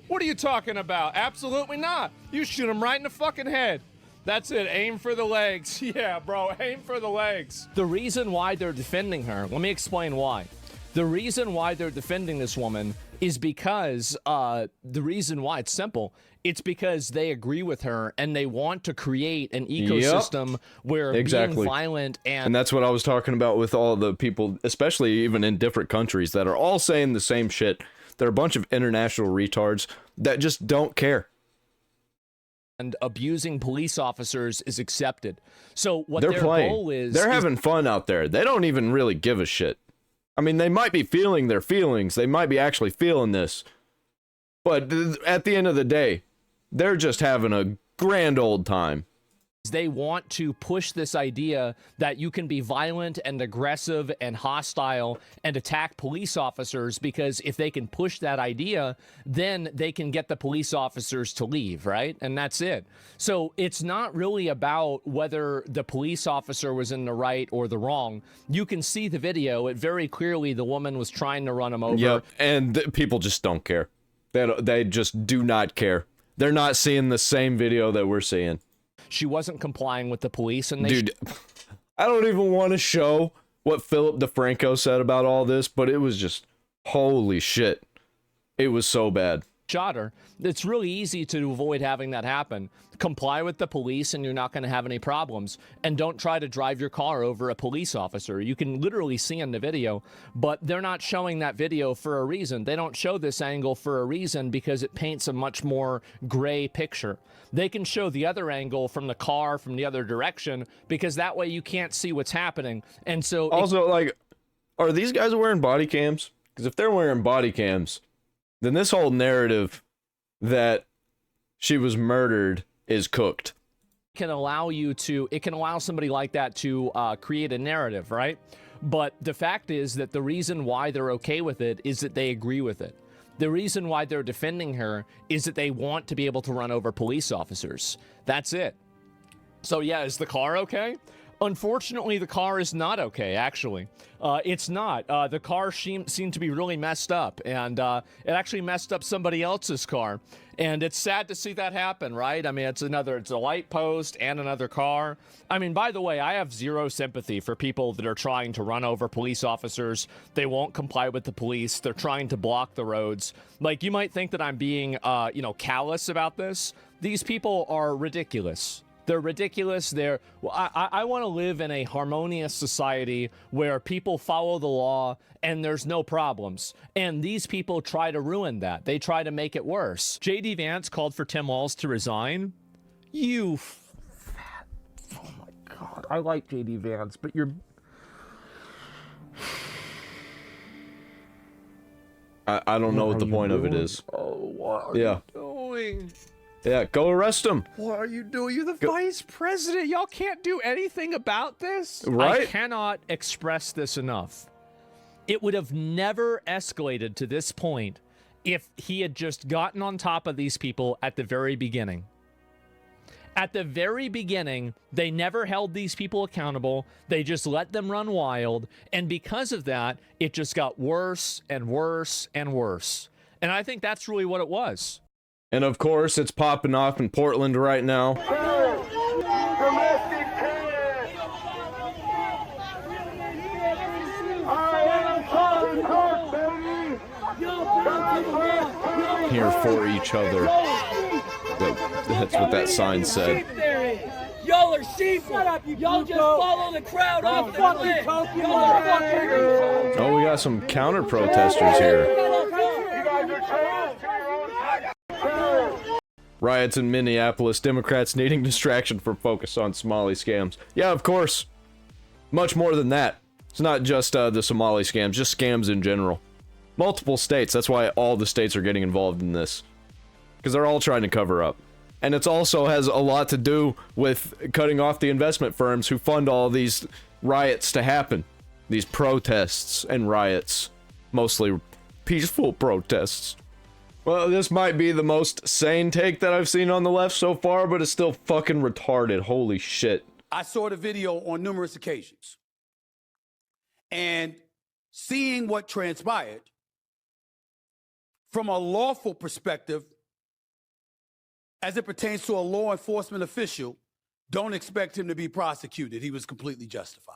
[SPEAKER 2] What are you talking about? Absolutely not. You shoot him right in the fucking head. That's it. Aim for the legs. Yeah, bro. Aim for the legs. The reason why they're defending her, let me explain why. The reason why they're defending this woman is because the reason why it's simple. It's because they agree with her and they want to create an ecosystem where being violent
[SPEAKER 1] and that's what I was talking about with all the people, especially even in different countries, that are all saying the same shit. They're a bunch of international retards that just don't care.
[SPEAKER 2] And abusing police officers is accepted. So what
[SPEAKER 1] they're
[SPEAKER 2] their
[SPEAKER 1] playing.
[SPEAKER 2] goal is...
[SPEAKER 1] They're having fun out there. They don't even really give a shit. I mean, they might be feeling their feelings. They might be actually feeling this. But at the end of the day, they're just having a grand old time.
[SPEAKER 2] They want to push this idea that you can be violent and aggressive and hostile and attack police officers, because if they can push that idea, then they can get the police officers to leave, right? And that's it. So it's not really about whether the police officer was in the right or the wrong. You can see the video. It very clearly, the woman was trying to run him over.
[SPEAKER 1] Yep, and people just don't care. They just do not care. They're not seeing the same video that we're seeing.
[SPEAKER 2] She wasn't complying with the police, and they...
[SPEAKER 1] Dude, I don't even want to show what Philip DeFranco said about all this, but it was just, holy shit. It was so bad.
[SPEAKER 2] Shot her. It's really easy to avoid having that happen. Comply with the police and you're not going to have any problems. And don't try to drive your car over a police officer. You can literally see in the video, but they're not showing that video for a reason. They don't show this angle for a reason because it paints a much more gray picture. They can show the other angle from the car from the other direction because that way you can't see what's happening. And so
[SPEAKER 1] also, like, are these guys wearing body cams? Because if they're wearing body cams, then this whole narrative that she was murdered is cooked.
[SPEAKER 2] It can allow somebody like that to create a narrative, right? But the fact is that the reason why they're okay with it is that they agree with it. The reason why they're defending her is that they want to be able to run over police officers. That's it. So yeah, is the car okay? Unfortunately, the car is not okay, actually. It's not. The car seemed to be really messed up, and it actually messed up somebody else's car. And it's sad to see that happen, right? I mean, it's a light post and another car. I mean, by the way, I have zero sympathy for people that are trying to run over police officers. They won't comply with the police. They're trying to block the roads. Like, you might think that I'm being, callous about this. These people are ridiculous. They're ridiculous. I want to live in a harmonious society where people follow the law and there's no problems. And these people try to ruin that. They try to make it worse. J.D. Vance called for Tim Walz to resign. You fat... Oh my God. I like J.D. Vance, but you're...
[SPEAKER 1] I don't know what the point of it is.
[SPEAKER 2] Oh, what are you doing?
[SPEAKER 1] Yeah, go arrest him.
[SPEAKER 2] What are you doing? You're the vice president. Y'all can't do anything about this?
[SPEAKER 1] Right?
[SPEAKER 2] I cannot express this enough. It would have never escalated to this point if he had just gotten on top of these people at the very beginning. At the very beginning, they never held these people accountable. They just let them run wild. And because of that, it just got worse and worse and worse. And I think that's really what it was.
[SPEAKER 1] And of course, it's popping off in Portland right now. Here for each other. That's what that sign said.
[SPEAKER 5] Y'all are sheep. Y'all just follow the crowd off the cliff.
[SPEAKER 1] Oh, we got some counter protesters here. Riots in Minneapolis, Democrats needing distraction from focus on Somali scams. Yeah, of course. Much more than that. It's not just the Somali scams, just scams in general. Multiple states, that's why all the states are getting involved in this. Because they're all trying to cover up. And it also has a lot to do with cutting off the investment firms who fund all these riots to happen. These protests and riots. Mostly peaceful protests. Well, this might be the most sane take that I've seen on the left so far, but it's still fucking retarded. Holy shit.
[SPEAKER 7] I saw the video on numerous occasions. And seeing what transpired, from a lawful perspective, As it pertains to a law enforcement official, don't expect him to be prosecuted. He was completely justified.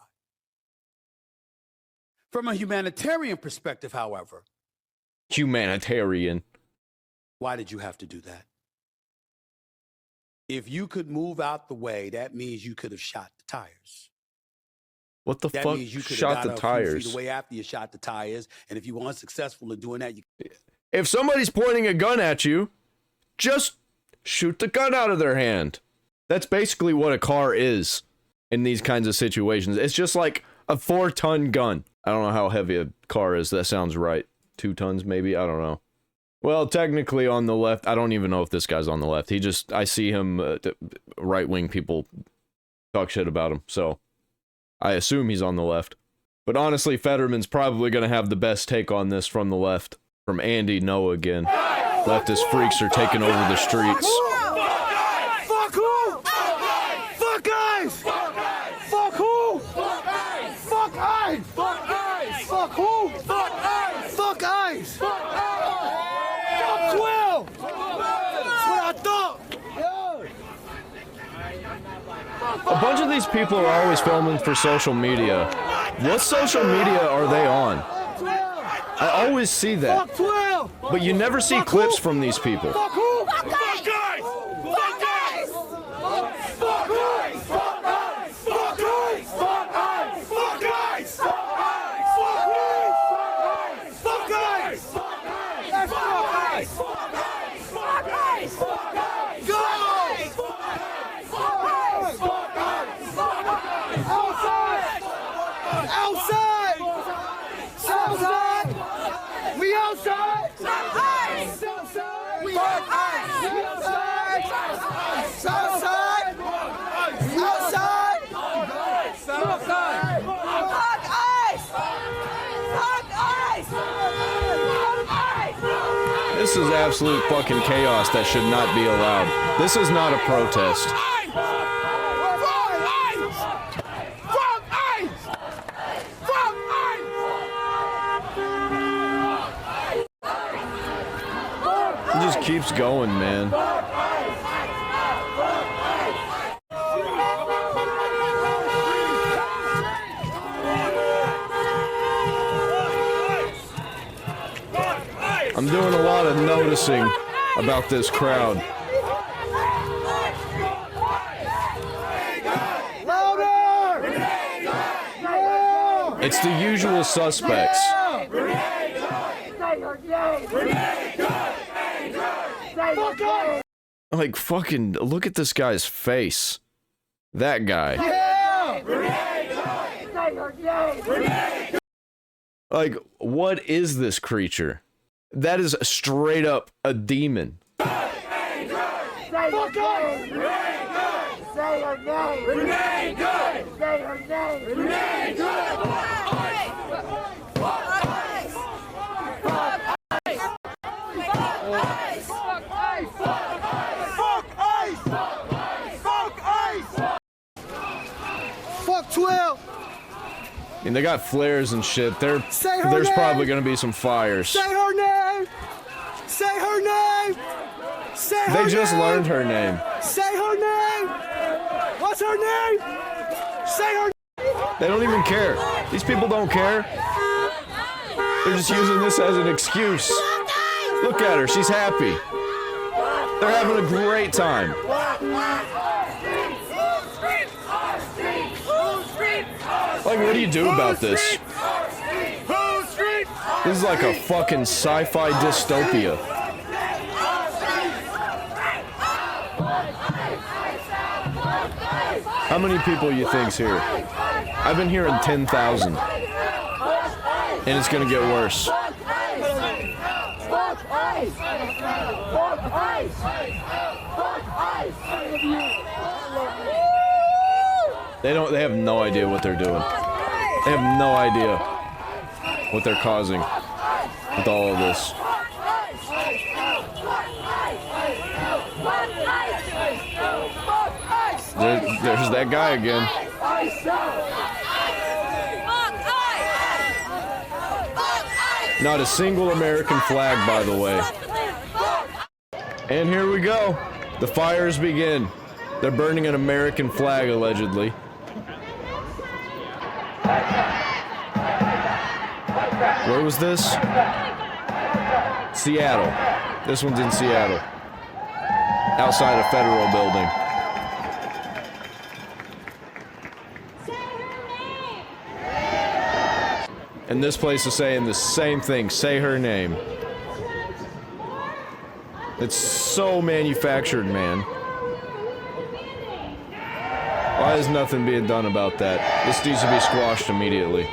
[SPEAKER 7] From a humanitarian perspective, however.
[SPEAKER 1] Humanitarian.
[SPEAKER 7] Why did you have to do that? If you could move out the way, that means you could have shot the tires.
[SPEAKER 1] What the
[SPEAKER 7] That
[SPEAKER 1] fuck?
[SPEAKER 7] means you could
[SPEAKER 1] Shot
[SPEAKER 7] have
[SPEAKER 1] the
[SPEAKER 7] got a few
[SPEAKER 1] tires.
[SPEAKER 7] feet away after you shot the tires, and if you were unsuccessful in doing that, you...
[SPEAKER 1] If somebody's pointing a gun at you, just shoot the gun out of their hand. That's basically what a car is in these kinds of situations. It's just like a 4-ton gun. I don't know how heavy a car is. That sounds right. 2 tons, maybe? I don't know. Well, technically on the left, I don't even know if this guy's on the left. I see him, right-wing people talk shit about him, so I assume he's on the left. But honestly, Fetterman's probably going to have the best take on this from the left. From Andy, no again. Leftist freaks are taking over the streets.
[SPEAKER 3] Fuck who? Fuck ICE! Fuck who? Fuck ICE! Fuck ICE! Fuck who? Fuck ICE! Fuck ICE! Fuck 12! That's what I thought!
[SPEAKER 1] A bunch of these people are always filming for social media. What social media are they on? I always see that.
[SPEAKER 3] Fuck 12!
[SPEAKER 1] But you never see clips from these people.
[SPEAKER 3] Fuck who? Fuck ICE! Fuck ICE! Fuck ICE! Fuck ICE! Fuck ICE! Fuck ICE! Fuck ICE! Fuck ICE! Fuck ICE! Fuck ICE! That's fuck ICE! Fuck ICE! Fuck ICE! Fuck ICE! Go! Fuck ICE! Fuck ICE! Fuck ICE! Fuck ICE! Outside! Outside! Outside! We outside! ICE! Outside! We ICE! We outside! Outside! Outside! Fuck ICE! Fuck ICE! Fuck ICE! Fuck ICE!
[SPEAKER 1] This is absolute fucking chaos that should not be allowed. This is not a protest. It just keeps going, man. I'm doing a lot of noticing about this crowd. It's the usual suspects. Like, fucking, look at this guy's face. That guy. Like, what is this creature? That is straight up a demon.
[SPEAKER 3] Say her name! Renee Good! Say her name! Renee Good! Fuck ICE! Fuck ICE! Fuck ICE! Fuck ICE! Fuck ICE! Fuck ICE! Fuck 12!
[SPEAKER 1] I mean, they got flares and shit. There's
[SPEAKER 3] name.
[SPEAKER 1] probably gonna be some fires.
[SPEAKER 3] Say her name! Say her name! Say her name!
[SPEAKER 1] They just learned her name.
[SPEAKER 3] Say her name! What's her name? Say her name!
[SPEAKER 1] They don't even care. These people don't care. They're just using this as an excuse. Look at her. She's happy. They're having a great time. Like, what do you do about this? This is like a fucking sci-fi dystopia. How many people you think's here? I've been hearing 10,000. And it's gonna get worse. They have no idea what they're doing. They have no idea what they're causing with all of this. There's that guy again. Not a single American flag, by the way. And here we go. The fires begin. They're burning an American flag, allegedly. Where was this? Seattle. This one's in Seattle. Outside a federal building. And this place is saying the same thing. Say her name. It's so manufactured, man. Why is nothing being done about that? This needs to be squashed immediately.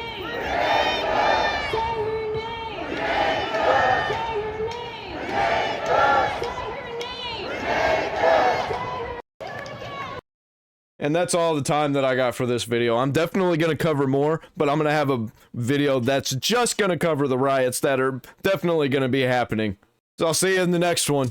[SPEAKER 1] And that's all the time that I got for this video. I'm definitely going to cover more, but I'm going to have a video that's just going to cover the riots that are definitely going to be happening. So I'll see you in the next one.